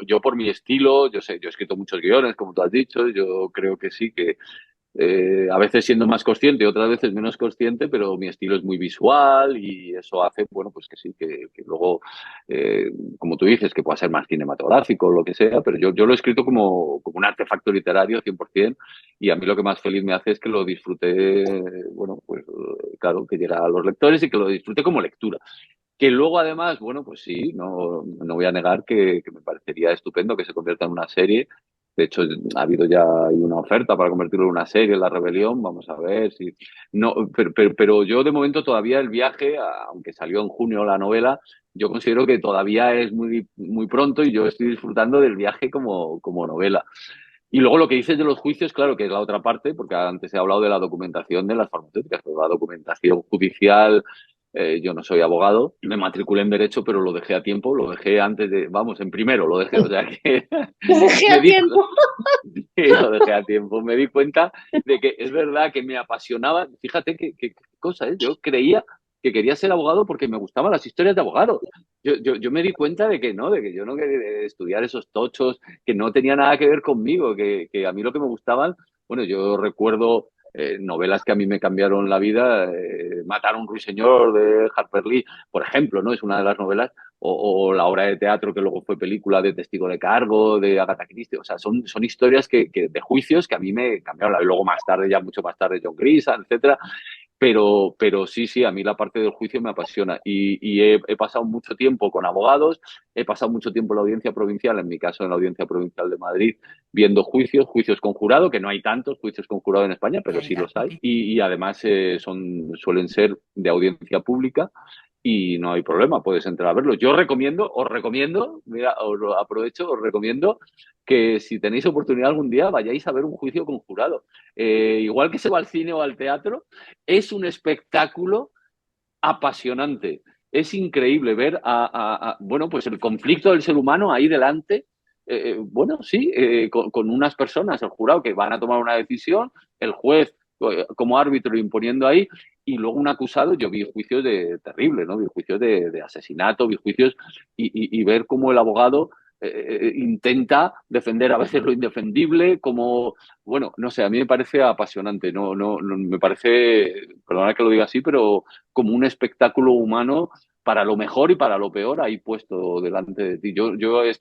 yo por mi estilo, yo sé, yo he escrito muchos guiones, como tú has dicho. Yo creo que sí, que a veces siendo más consciente, otras veces menos consciente, pero mi estilo es muy visual y eso hace, bueno, pues que sí, que luego, eh, como tú dices, que pueda ser más cinematográfico o lo que sea, pero yo lo he escrito como un artefacto literario 100% y a mí lo que más feliz me hace es que lo disfrute, bueno, pues claro, que llegue a los lectores y que lo disfrute como lectura. Que luego, además, bueno, pues sí, no voy a negar que me parecería estupendo que se convierta en una serie. De hecho, ha habido ya una oferta para convertirlo en una serie, La Rebelión. Vamos a ver si. No, pero yo, de momento, todavía el viaje, aunque salió en junio la novela, yo considero que todavía es muy pronto y yo estoy disfrutando del viaje como novela. Y luego lo que dices de los juicios, claro, que es la otra parte, porque antes he hablado de la documentación de las farmacéuticas, pero la documentación judicial, yo no soy abogado, me matriculé en Derecho, pero lo dejé a tiempo, lo dejé antes de, vamos, en primero lo dejé, o sea que Te dejé me a di, tiempo. lo dejé a tiempo, me di cuenta de que es verdad que me apasionaba, fíjate qué cosa, ¿eh? Yo creía que quería ser abogado porque me gustaban las historias de abogados. Yo me di cuenta de que no, de que yo no quería estudiar esos tochos, que no tenía nada que ver conmigo, que a mí lo que me gustaban, bueno, yo recuerdo novelas que a mí me cambiaron la vida, Matar a un ruiseñor de Harper Lee, por ejemplo, ¿no? Es una de las novelas, o la obra de teatro que luego fue película de Testigo de Cargo, de Agatha Christie, o sea, son historias de juicios que a mí me cambiaron la vida. Y luego más tarde, ya mucho más tarde, John Grisham, etcétera. Pero sí, a mí la parte del juicio me apasiona y he pasado mucho tiempo con abogados, he pasado mucho tiempo en la audiencia provincial, en mi caso en la audiencia provincial de Madrid, viendo juicios con jurado, que no hay tantos juicios con jurado en España, pero sí los hay, y además suelen ser de audiencia pública y no hay problema, puedes entrar a verlos. Os recomiendo, mira, os lo aprovecho, os recomiendo que si tenéis oportunidad algún día vayáis a ver un juicio con jurado. Igual que se va al cine o al teatro, es un espectáculo apasionante. Es increíble ver bueno, pues el conflicto del ser humano ahí delante. Bueno, sí, con unas personas, el jurado, que van a tomar una decisión, el juez como árbitro imponiendo ahí, y luego un acusado. Yo vi juicios terribles, ¿no? Vi juicios de asesinato, vi juicios, y ver cómo el abogado intenta defender a veces lo indefendible, como, bueno, no sé, a mí me parece apasionante, no me parece, perdona que lo diga así, pero como un espectáculo humano para lo mejor y para lo peor ahí puesto delante de ti.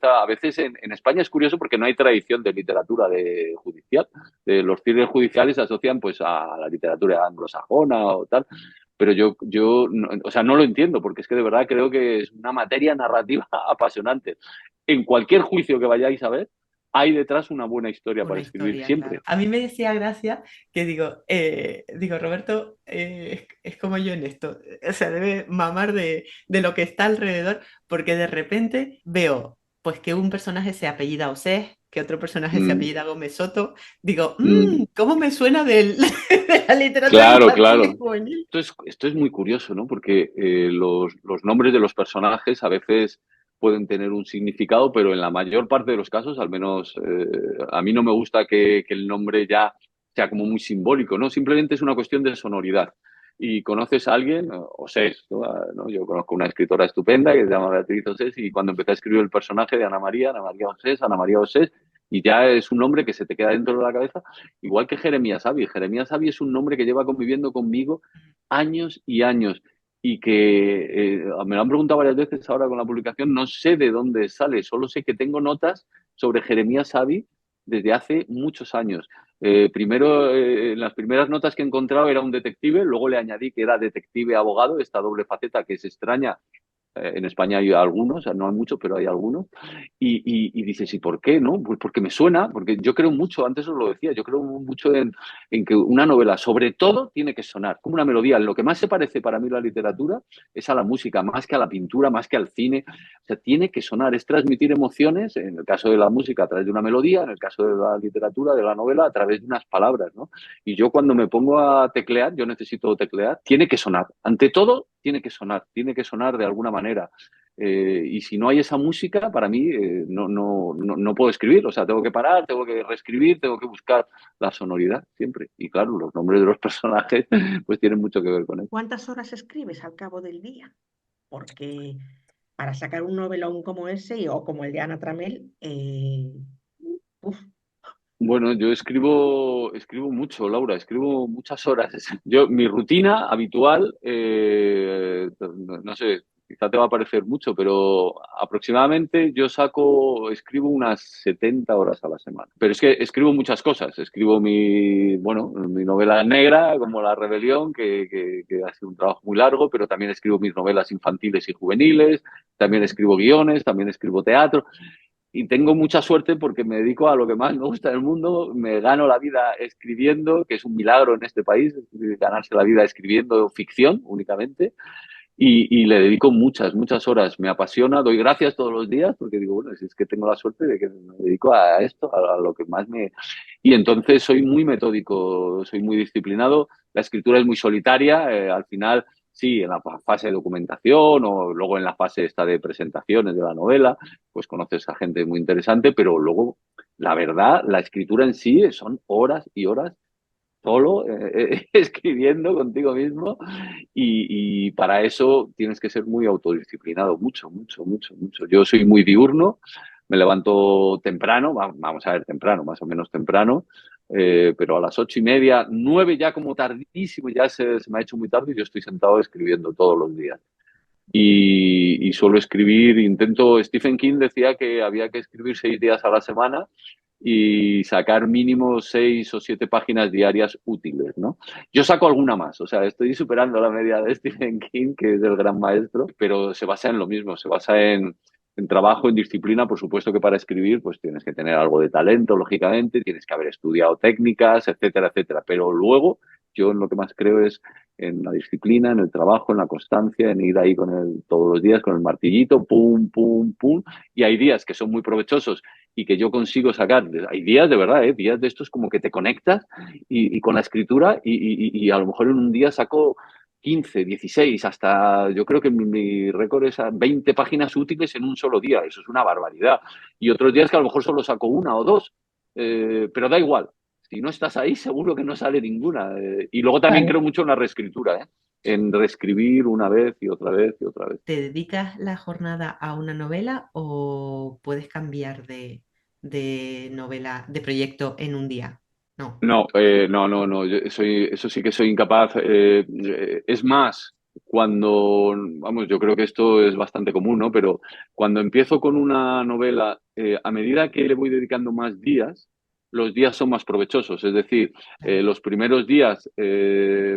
A veces en España es curioso porque no hay tradición de literatura judicial. Los thrillers judiciales se asocian pues a la literatura anglosajona o tal, pero yo no, o sea, no lo entiendo porque es que de verdad creo que es una materia narrativa apasionante. En cualquier juicio que vayáis a ver, hay detrás una buena historia Una para escribir historia, claro. siempre. A mí me decía gracia que digo, Roberto es como yo en esto, o sea, debe mamar de lo que está alrededor, porque de repente veo pues que un personaje se apellida Osés, que otro personaje se Mm, apellida Gómez Soto, digo, mm. ¿cómo me suena de la literatura Claro, infantil y claro. juvenil? Esto es muy curioso, ¿no? Porque los nombres de los personajes a veces pueden tener un significado, pero en la mayor parte de los casos, al menos a mí no me gusta que el nombre ya sea como muy simbólico, ¿no? Simplemente es una cuestión de sonoridad. Y conoces a alguien, Osés, ¿no? ¿No? Yo conozco una escritora estupenda que se llama Beatriz Osés, y cuando empecé a escribir el personaje de Ana María Osés, y ya es un nombre que se te queda dentro de la cabeza. Igual que Jeremías Abi. Jeremías Abi es un nombre que lleva conviviendo conmigo años y años y que me lo han preguntado varias veces ahora con la publicación. No sé de dónde sale, solo sé que tengo notas sobre Jeremías Abi desde hace muchos años. Primero, en las primeras notas que he encontrado era un detective, luego le añadí que era detective abogado, esta doble faceta que es extraña. En España hay algunos, o sea, no hay muchos, pero hay algunos. Y dices, ¿y por qué? ¿No? Pues porque me suena, porque yo creo mucho, antes os lo decía, yo creo mucho en que una novela, sobre todo, tiene que sonar como una melodía. Lo que más se parece para mí la literatura es a la música, más que a la pintura, más que al cine. O sea, tiene que sonar, es transmitir emociones, en el caso de la música a través de una melodía, en el caso de la literatura, de la novela, a través de unas palabras, ¿no? Y yo cuando me pongo a teclear, yo necesito teclear, tiene que sonar. Ante todo, tiene que sonar de alguna manera. Y si no hay esa música, para mí no puedo escribir. O sea, tengo que parar, tengo que reescribir, tengo que buscar la sonoridad siempre. Y claro, los nombres de los personajes pues tienen mucho que ver con eso. ¿Cuántas horas escribes al cabo del día? Porque para sacar un novelón como ese o como el de Ana Tramel, uf, Bueno, yo escribo mucho, Laura, escribo muchas horas. Mi rutina habitual, no sé, quizá te va a parecer mucho, pero aproximadamente escribo unas 70 horas a la semana. Pero es que escribo muchas cosas. Escribo mi novela negra, como La Rebelión, que ha sido un trabajo muy largo, pero también escribo mis novelas infantiles y juveniles, también escribo guiones, también escribo teatro. Y tengo mucha suerte porque me dedico a lo que más me gusta del mundo, me gano la vida escribiendo, que es un milagro en este país, ganarse la vida escribiendo ficción únicamente, y le dedico muchas horas. Me apasiona, doy gracias todos los días porque digo, bueno, si es que tengo la suerte de que me dedico a esto, a lo que más me... Y entonces soy muy metódico, soy muy disciplinado, la escritura es muy solitaria, al final... Sí, en la fase de documentación o luego en la fase esta de presentaciones de la novela, pues conoces a gente muy interesante, pero luego, la verdad, la escritura en sí son horas y horas solo escribiendo contigo mismo y para eso tienes que ser muy autodisciplinado, mucho. Yo soy muy diurno, me levanto temprano, vamos a ver, temprano, más o menos temprano, pero a las 8:30, 9 ya como tardísimo, ya se me ha hecho muy tarde y yo estoy sentado escribiendo todos los días. Y suelo escribir, Stephen King decía que había que escribir 6 días a la semana y sacar mínimo 6 o 7 páginas diarias útiles, ¿no? Yo saco alguna más, o sea, estoy superando la media de Stephen King, que es el gran maestro, pero se basa en lo mismo, se basa en trabajo, en disciplina. Por supuesto que para escribir pues tienes que tener algo de talento, lógicamente, tienes que haber estudiado técnicas, etcétera, etcétera, pero luego yo en lo que más creo es en la disciplina, en el trabajo, en la constancia, en ir ahí todos los días con el martillito, pum, pum, pum. Y hay días que son muy provechosos y que yo consigo sacar. Hay días de verdad, días de estos como que te conectas y con la escritura y a lo mejor en un día saco 15, 16, hasta yo creo que mi récord es a 20 páginas útiles en un solo día. Eso es una barbaridad. Y otros días que a lo mejor solo saco una o dos, pero da igual. Si no estás ahí, seguro que no sale ninguna. Y luego también vale. creo mucho en la reescritura, en reescribir una vez y otra vez y otra vez. ¿Te dedicas la jornada a una novela o puedes cambiar de novela, de proyecto en un día? No. No. Eso sí que soy incapaz. Es más, vamos, yo creo que esto es bastante común, ¿no? Pero cuando empiezo con una novela, a medida que le voy dedicando más días, los días son más provechosos. Es decir, Claro. los primeros días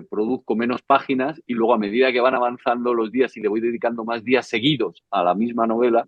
produzco menos páginas y luego a medida que van avanzando los días y le voy dedicando más días seguidos a la misma novela,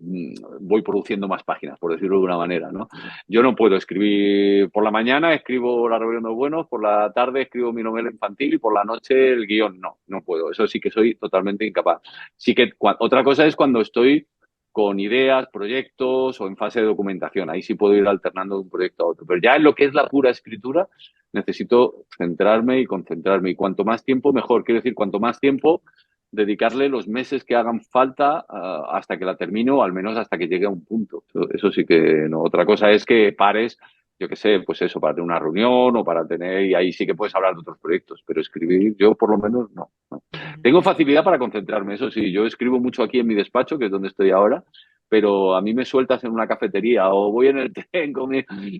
voy produciendo más páginas, por decirlo de una manera, ¿no? Yo no puedo escribir por la mañana, escribo La Rebelión de los Buenos, por la tarde escribo mi novela infantil y por la noche el guión. No puedo. Eso sí que soy totalmente incapaz. Sí que otra cosa es cuando estoy con ideas, proyectos o en fase de documentación. Ahí sí puedo ir alternando de un proyecto a otro. Pero ya en lo que es la pura escritura, necesito centrarme y concentrarme. Y cuanto más tiempo, mejor. Quiero decir, cuanto más tiempo, dedicarle los meses que hagan falta hasta que la termine o al menos hasta que llegue a un punto. Eso sí que no. Otra cosa es que pares, yo qué sé, pues eso, para tener una reunión o para tener, y ahí sí que puedes hablar de otros proyectos, pero escribir yo por lo menos no. Ujú. Tengo facilidad para concentrarme, eso sí, yo escribo mucho aquí en mi despacho, que es donde estoy ahora, pero a mí me sueltas en una cafetería o voy en el tren,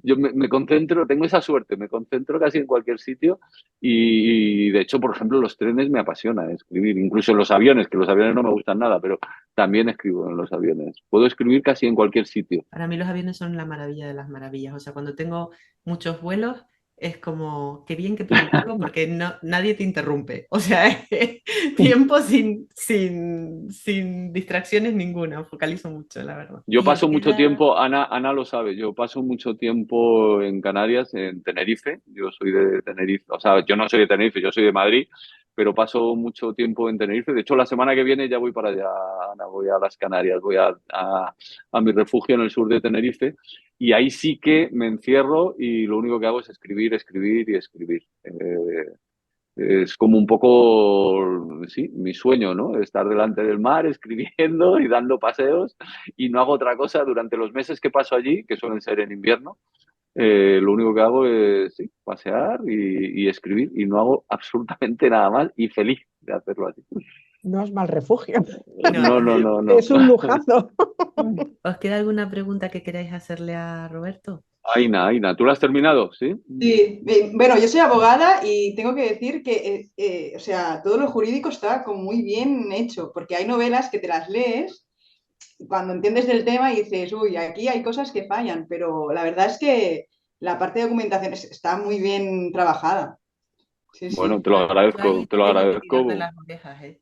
yo me concentro, tengo esa suerte, me concentro casi en cualquier sitio y de hecho, por ejemplo, los trenes me apasiona escribir, incluso en los aviones, que los aviones no me gustan nada, pero también escribo en los aviones. Puedo escribir casi en cualquier sitio. Para mí los aviones son la maravilla de las maravillas. O sea, cuando tengo muchos vuelos, es como, qué bien, qué productivo, porque nadie te interrumpe. O sea, tiempo sin distracciones ninguna. Focalizo mucho, la verdad. Yo Y el paso mucho tema, tiempo, Ana lo sabe, yo paso mucho tiempo en Canarias, en Tenerife. Yo soy de Tenerife, o sea, yo no soy de Tenerife, yo soy de Madrid, pero paso mucho tiempo en Tenerife. De hecho, la semana que viene ya voy para allá, Ana, voy a las Canarias, voy a mi refugio en el sur de Tenerife. Y ahí sí que me encierro y lo único que hago es escribir, escribir y escribir. Es como un poco, sí, mi sueño, ¿no? Estar delante del mar escribiendo y dando paseos y no hago otra cosa durante los meses que paso allí, que suelen ser en invierno. Lo único que hago es sí, pasear y escribir y no hago absolutamente nada más y feliz de hacerlo así. No es mal refugio, No, No, no. no, no, no. es un lujazo. ¿Os queda alguna pregunta que queráis hacerle a Roberto? Aina, Aina, ¿tú lo has terminado? ¿Sí? Sí, bueno, yo soy abogada y tengo que decir que, o sea, todo lo jurídico está como muy bien hecho, porque hay novelas que te las lees y cuando entiendes del tema y dices, uy, aquí hay cosas que fallan, pero la verdad es que la parte de documentación está muy bien trabajada. Sí, Bueno, sí. te lo Yo ahí agradezco, te lo tengo que tirar de agradezco. las orejas, ¿eh?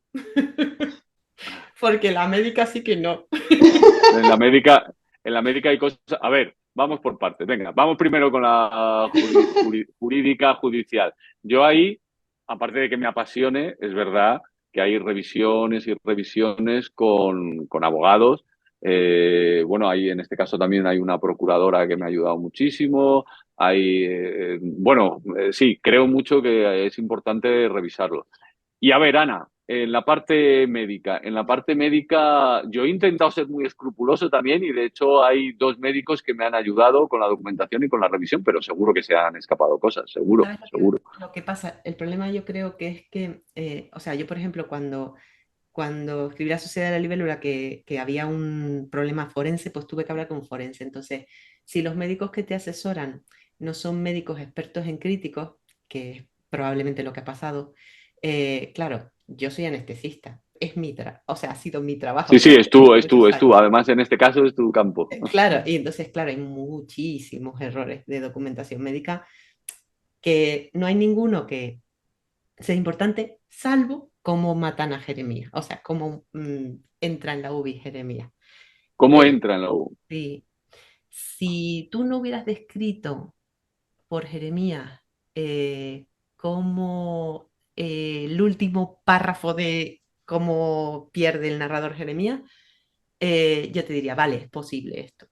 Porque la médica sí que no. En la médica, en la médica hay cosas. A ver, vamos por partes. Venga, vamos primero con la jurídica judicial. Yo ahí, aparte de que me apasione, es verdad que hay revisiones y revisiones con abogados. Bueno, ahí en este caso también hay una procuradora que me ha ayudado muchísimo. Hay, bueno, sí, creo mucho que es importante revisarlo. Y a ver, Ana, en la parte médica yo he intentado ser muy escrupuloso también y de hecho hay dos médicos que me han ayudado con la documentación y con la revisión, pero seguro que se han escapado cosas, seguro, ¿Sabes seguro. lo que pasa? El problema yo creo que es que, o sea, yo por ejemplo cuando escribí La Sociedad de la Libélula que había un problema forense, pues tuve que hablar con un forense. Entonces, si los médicos que te asesoran no son médicos expertos en críticos, que es probablemente lo que ha pasado, claro, yo soy anestesista, es o sea, ha sido mi trabajo Sí, sí, durante muchos es tú. años. Además, en este caso es tu campo. Claro, y entonces, claro, hay muchísimos errores de documentación médica que no hay ninguno que sea importante, salvo cómo matan a Jeremías, o sea, cómo entra en la UBI Jeremías. ¿Cómo Pero entra en la U? si, si tú no hubieras descrito por Jeremías cómo el último párrafo de cómo pierde el narrador Jeremías, yo te diría, vale, es posible esto,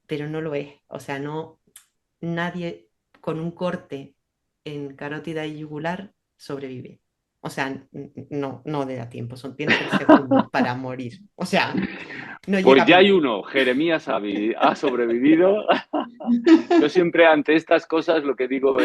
pero no lo es. O sea, no, nadie con un corte en carótida y yugular sobrevive. O sea, no, no le da tiempo, tiene 3 segundos para morir. O sea, no llega Pues a ya hay morir. uno, Jeremías ha sobrevivido. Yo siempre ante estas cosas lo que digo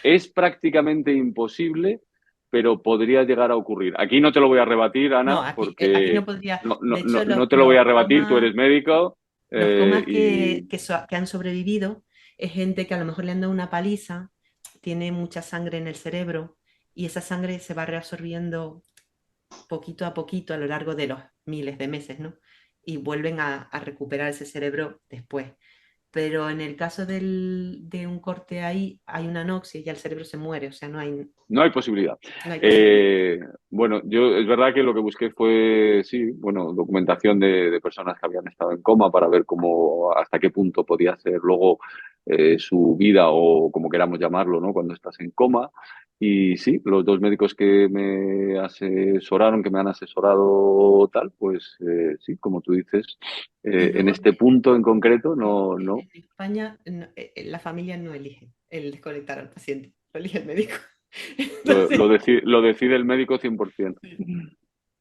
es prácticamente imposible, pero podría llegar a ocurrir. Aquí no te lo voy a rebatir, No, Ana, aquí porque no podría. no, De no, hecho, no, no te lo voy a rebatir, tú eres médico los comas y que han sobrevivido es gente que a lo mejor le han dado una paliza, tiene mucha sangre en el cerebro y esa sangre se va reabsorbiendo poquito a poquito a lo largo de los miles de meses, ¿no? Y vuelven a recuperar ese cerebro después. Pero en el caso de un corte ahí, hay una anoxia y ya el cerebro se muere, o sea, no hay posibilidad. no hay posibilidad. Bueno, yo es verdad que lo que busqué fue, sí, bueno, documentación de personas que habían estado en coma para ver cómo, hasta qué punto podía ser luego su vida o como queramos llamarlo, ¿no? Cuando estás en coma. Y sí, los dos médicos que me asesoraron, que me han asesorado tal, pues sí, como tú dices, Y en luego este punto en concreto, en, no, no, en España la familia no elige el desconectar al paciente, lo elige el médico. Entonces, lo decide el médico 100%. sí.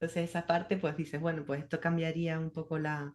Entonces esa parte, pues dices, bueno, pues esto cambiaría un poco la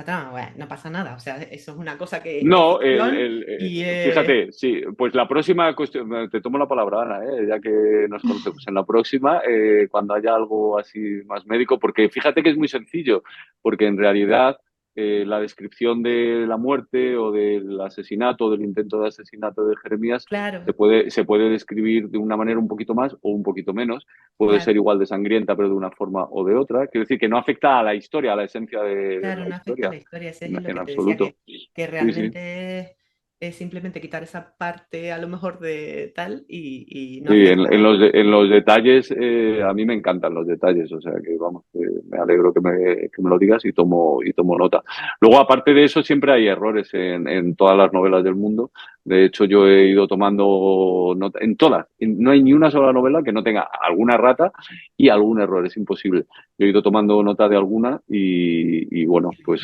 trama. Bueno, no pasa nada, o sea, eso es una cosa que es No, ficción y fíjate, sí, pues la próxima cuestión, te tomo la palabra, Ana, ya que nos conocemos. En la próxima, cuando haya algo así más médico, porque fíjate que es muy sencillo, porque en realidad la descripción de la muerte o del asesinato, del intento de asesinato de Jeremías, claro, se puede describir de una manera un poquito más o un poquito menos. Puede claro, ser igual de sangrienta, pero de una forma o de otra. Quiero decir que no afecta a la historia, a la esencia de claro, la no afecta a historia, la historia, ese es lo en que te decía, absoluto. que Sí, sí. realmente es simplemente quitar esa parte a lo mejor de tal y no Sí, afecta. en los detalles, a mí me encantan los detalles, o sea que vamos, me alegro que me lo digas y tomo nota. Luego, aparte de eso, siempre hay errores en todas las novelas del mundo, De hecho, yo he ido tomando nota en todas. No hay ni una sola novela que no tenga alguna rata y algún error. Es imposible. Yo he ido tomando nota de alguna y bueno, pues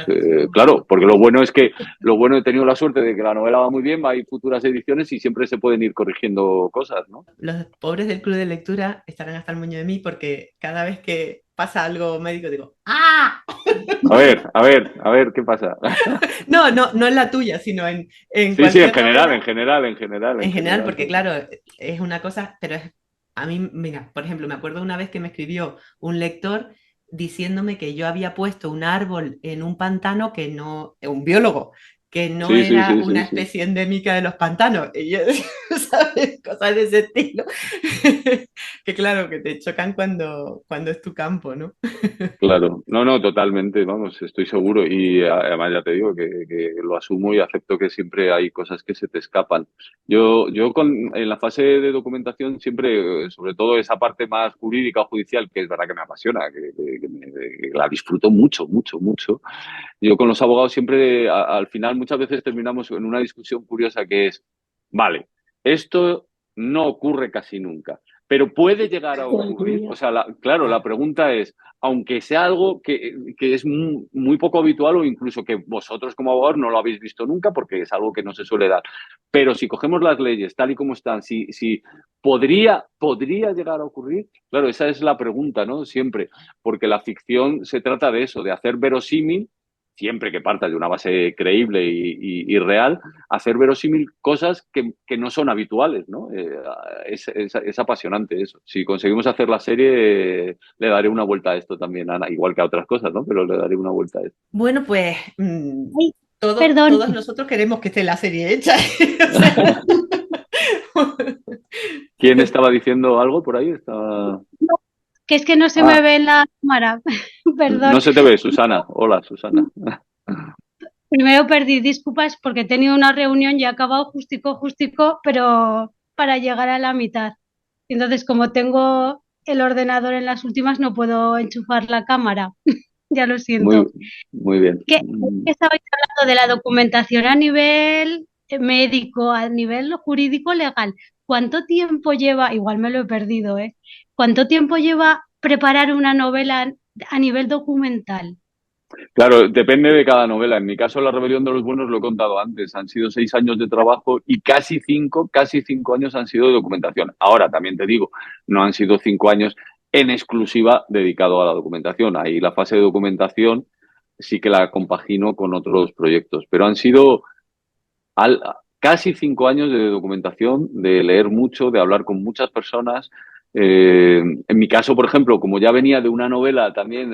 claro, porque lo bueno he tenido la suerte de que la novela va muy bien, hay futuras ediciones y siempre se pueden ir corrigiendo cosas, ¿no? Los pobres del club de lectura estarán hasta el moño de mí porque cada vez que pasa algo médico digo, ¡ah! A ver, ¿qué pasa? No, no, no en la tuya, sino en Sí, sí, cualquier novela. en En general, general. porque claro, es una cosa, pero a mí, mira, por ejemplo, me acuerdo una vez que me escribió un lector diciéndome que yo había puesto un árbol en un pantano que no, un biólogo, que no Sí, sí, era sí, una sí, sí. especie endémica de los pantanos. Y yo, ¿sabes? Cosas de ese estilo. Que claro, que te chocan cuando es tu campo, ¿no? Claro, no, no, totalmente, vamos, estoy seguro y además ya te digo que lo asumo y acepto que siempre hay cosas que se te escapan. En la fase de documentación siempre, sobre todo esa parte más jurídica o judicial, que es verdad que me apasiona, que la disfruto mucho, mucho, mucho. Yo con los abogados siempre, al final muchas veces terminamos en una discusión curiosa que es, vale, esto no ocurre casi nunca, pero puede llegar a ocurrir. O sea, claro, la pregunta es, aunque sea algo que es muy poco habitual o incluso que vosotros como abogados no lo habéis visto nunca porque es algo que no se suele dar, pero si cogemos las leyes tal y como están, si podría llegar a ocurrir, claro, esa es la pregunta, ¿no? Siempre, porque la ficción se trata de eso, de hacer verosímil siempre que parta de una base creíble y real, hacer verosímil cosas que no son habituales, ¿no? Es apasionante eso. Si conseguimos hacer la serie, le daré una vuelta a esto también, Ana, igual que a otras cosas, ¿no? Pero le daré una vuelta a esto. Bueno, pues Ay, todos, perdón, todos nosotros queremos que esté la serie hecha. O sea, ¿Quién estaba diciendo algo por ahí? Estaba... que es que no se me Ah, ve en la cámara. no Perdón. se te ve, Susana. Hola, Susana. Primero perdí disculpas porque he tenido una reunión y he acabado justico, pero para llegar a la mitad. Entonces, como tengo el ordenador en las últimas, no puedo enchufar la cámara. Ya lo Muy, siento. muy bien. ¿Qué estabais hablando de la documentación a nivel médico, a nivel jurídico legal? ¿Cuánto tiempo lleva? Igual me lo he perdido, ¿eh? ¿Cuánto tiempo lleva preparar una novela a nivel documental? Claro, depende de cada novela. En mi caso, La Rebelión de los Buenos lo he contado antes. Han sido 6 años de trabajo y casi 5 años han sido de documentación. Ahora, también te digo, no han sido 5 años en exclusiva dedicado a la documentación. Ahí la fase de documentación sí que la compagino con otros proyectos, pero han sido al, casi 5 años de documentación, de leer mucho, de hablar con muchas personas. En mi caso, por ejemplo, como ya venía de una novela también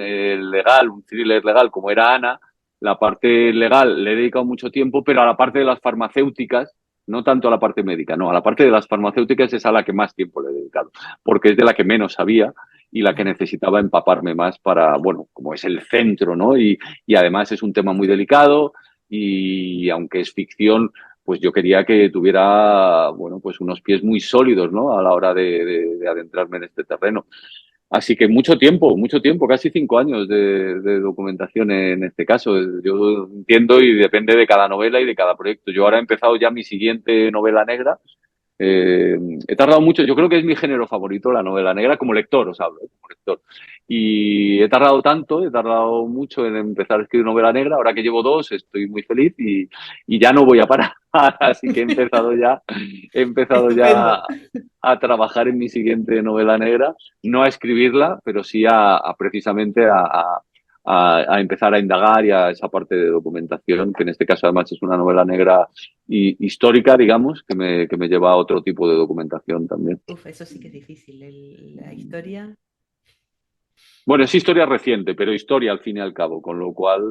legal, un thriller legal como era Ana, la parte legal le he dedicado mucho tiempo, pero a la parte de las farmacéuticas, no tanto a la parte médica, no, a la parte de las farmacéuticas es a la que más tiempo le he dedicado, porque es de la que menos sabía y la que necesitaba empaparme más para, bueno, como es el centro, ¿no? Y además es un tema muy delicado y aunque es ficción, pues yo quería que tuviera, bueno, pues unos pies muy sólidos, ¿no? A la hora de adentrarme en este terreno. Así que mucho tiempo, casi 5 años de documentación en este caso. Yo entiendo y depende de cada novela y de cada proyecto. Yo ahora he empezado ya mi siguiente novela negra. Eh, He tardado mucho, yo creo que es mi género favorito, la novela negra, como lector, os hablo, como lector. Y he tardado mucho en empezar a escribir novela negra. Ahora que llevo dos, estoy muy feliz y ya no voy a parar. Así que he empezado ya estupendo. a trabajar en mi siguiente novela negra, no a escribirla, pero sí precisamente a empezar a indagar y a esa parte de documentación, que en este caso además es una novela negra histórica, digamos, que me lleva a otro tipo de documentación también. Uf, eso sí que es difícil. La historia. Bueno, es historia reciente, pero historia al fin y al cabo, con lo cual,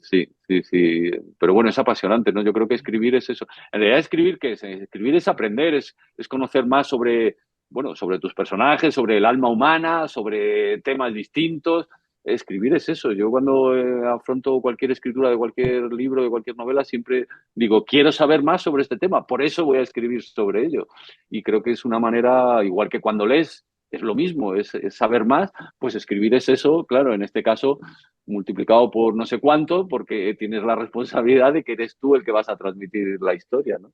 sí, sí, sí. Pero bueno, es apasionante, ¿no? Yo creo que escribir es eso. En realidad, ¿escribir qué es? Escribir es aprender, es conocer más sobre, bueno, sobre tus personajes, sobre el alma humana, sobre temas distintos. Escribir es eso. Yo cuando afronto cualquier escritura de cualquier libro, de cualquier novela, siempre digo, quiero saber más sobre este tema, por eso voy a escribir sobre ello. Y creo que es una manera, igual que cuando lees, es lo mismo, es saber más, pues escribir es eso, claro, en este caso multiplicado por no sé cuánto, porque tienes la responsabilidad de que eres tú el que vas a transmitir la historia, ¿no?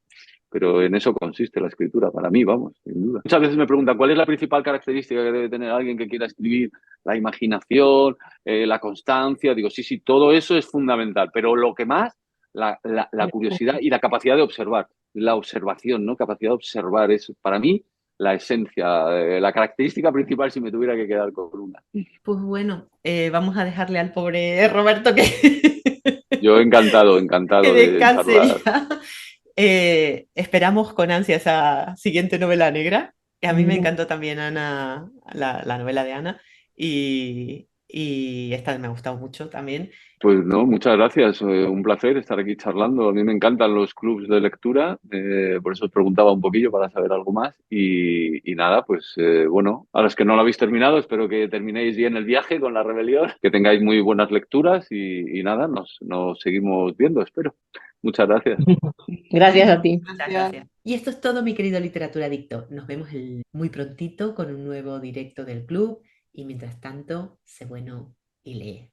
Pero en eso consiste la escritura, para mí, vamos, sin duda. Muchas veces me preguntan, ¿cuál es la principal característica que debe tener alguien que quiera escribir? La imaginación, la constancia, digo, sí, sí, todo eso es fundamental, pero lo que más, la curiosidad y la capacidad de observar, la observación, ¿no? Capacidad de observar es, para mí, la esencia, la característica principal si me tuviera que quedar con una. Pues bueno, vamos a dejarle al pobre Roberto que, Yo que encantado de descanse charlar. ya. Esperamos con ansia esa siguiente novela negra. Que a mí me encantó también Ana, la novela de Ana, y esta me ha gustado mucho también. Pues no, muchas gracias. Un placer estar aquí charlando. A mí me encantan los clubs de lectura, por eso os preguntaba un poquillo para saber algo más. Y nada, pues bueno, a los que no lo habéis terminado, espero que terminéis bien el viaje con La Rebelión, que tengáis muy buenas lecturas y nada, nos seguimos viendo, espero. Muchas gracias. Gracias a ti. Muchas gracias. Y esto es todo, mi querido Literatura Adicto. Nos vemos muy prontito con un nuevo directo del club y mientras tanto, sé bueno y lee.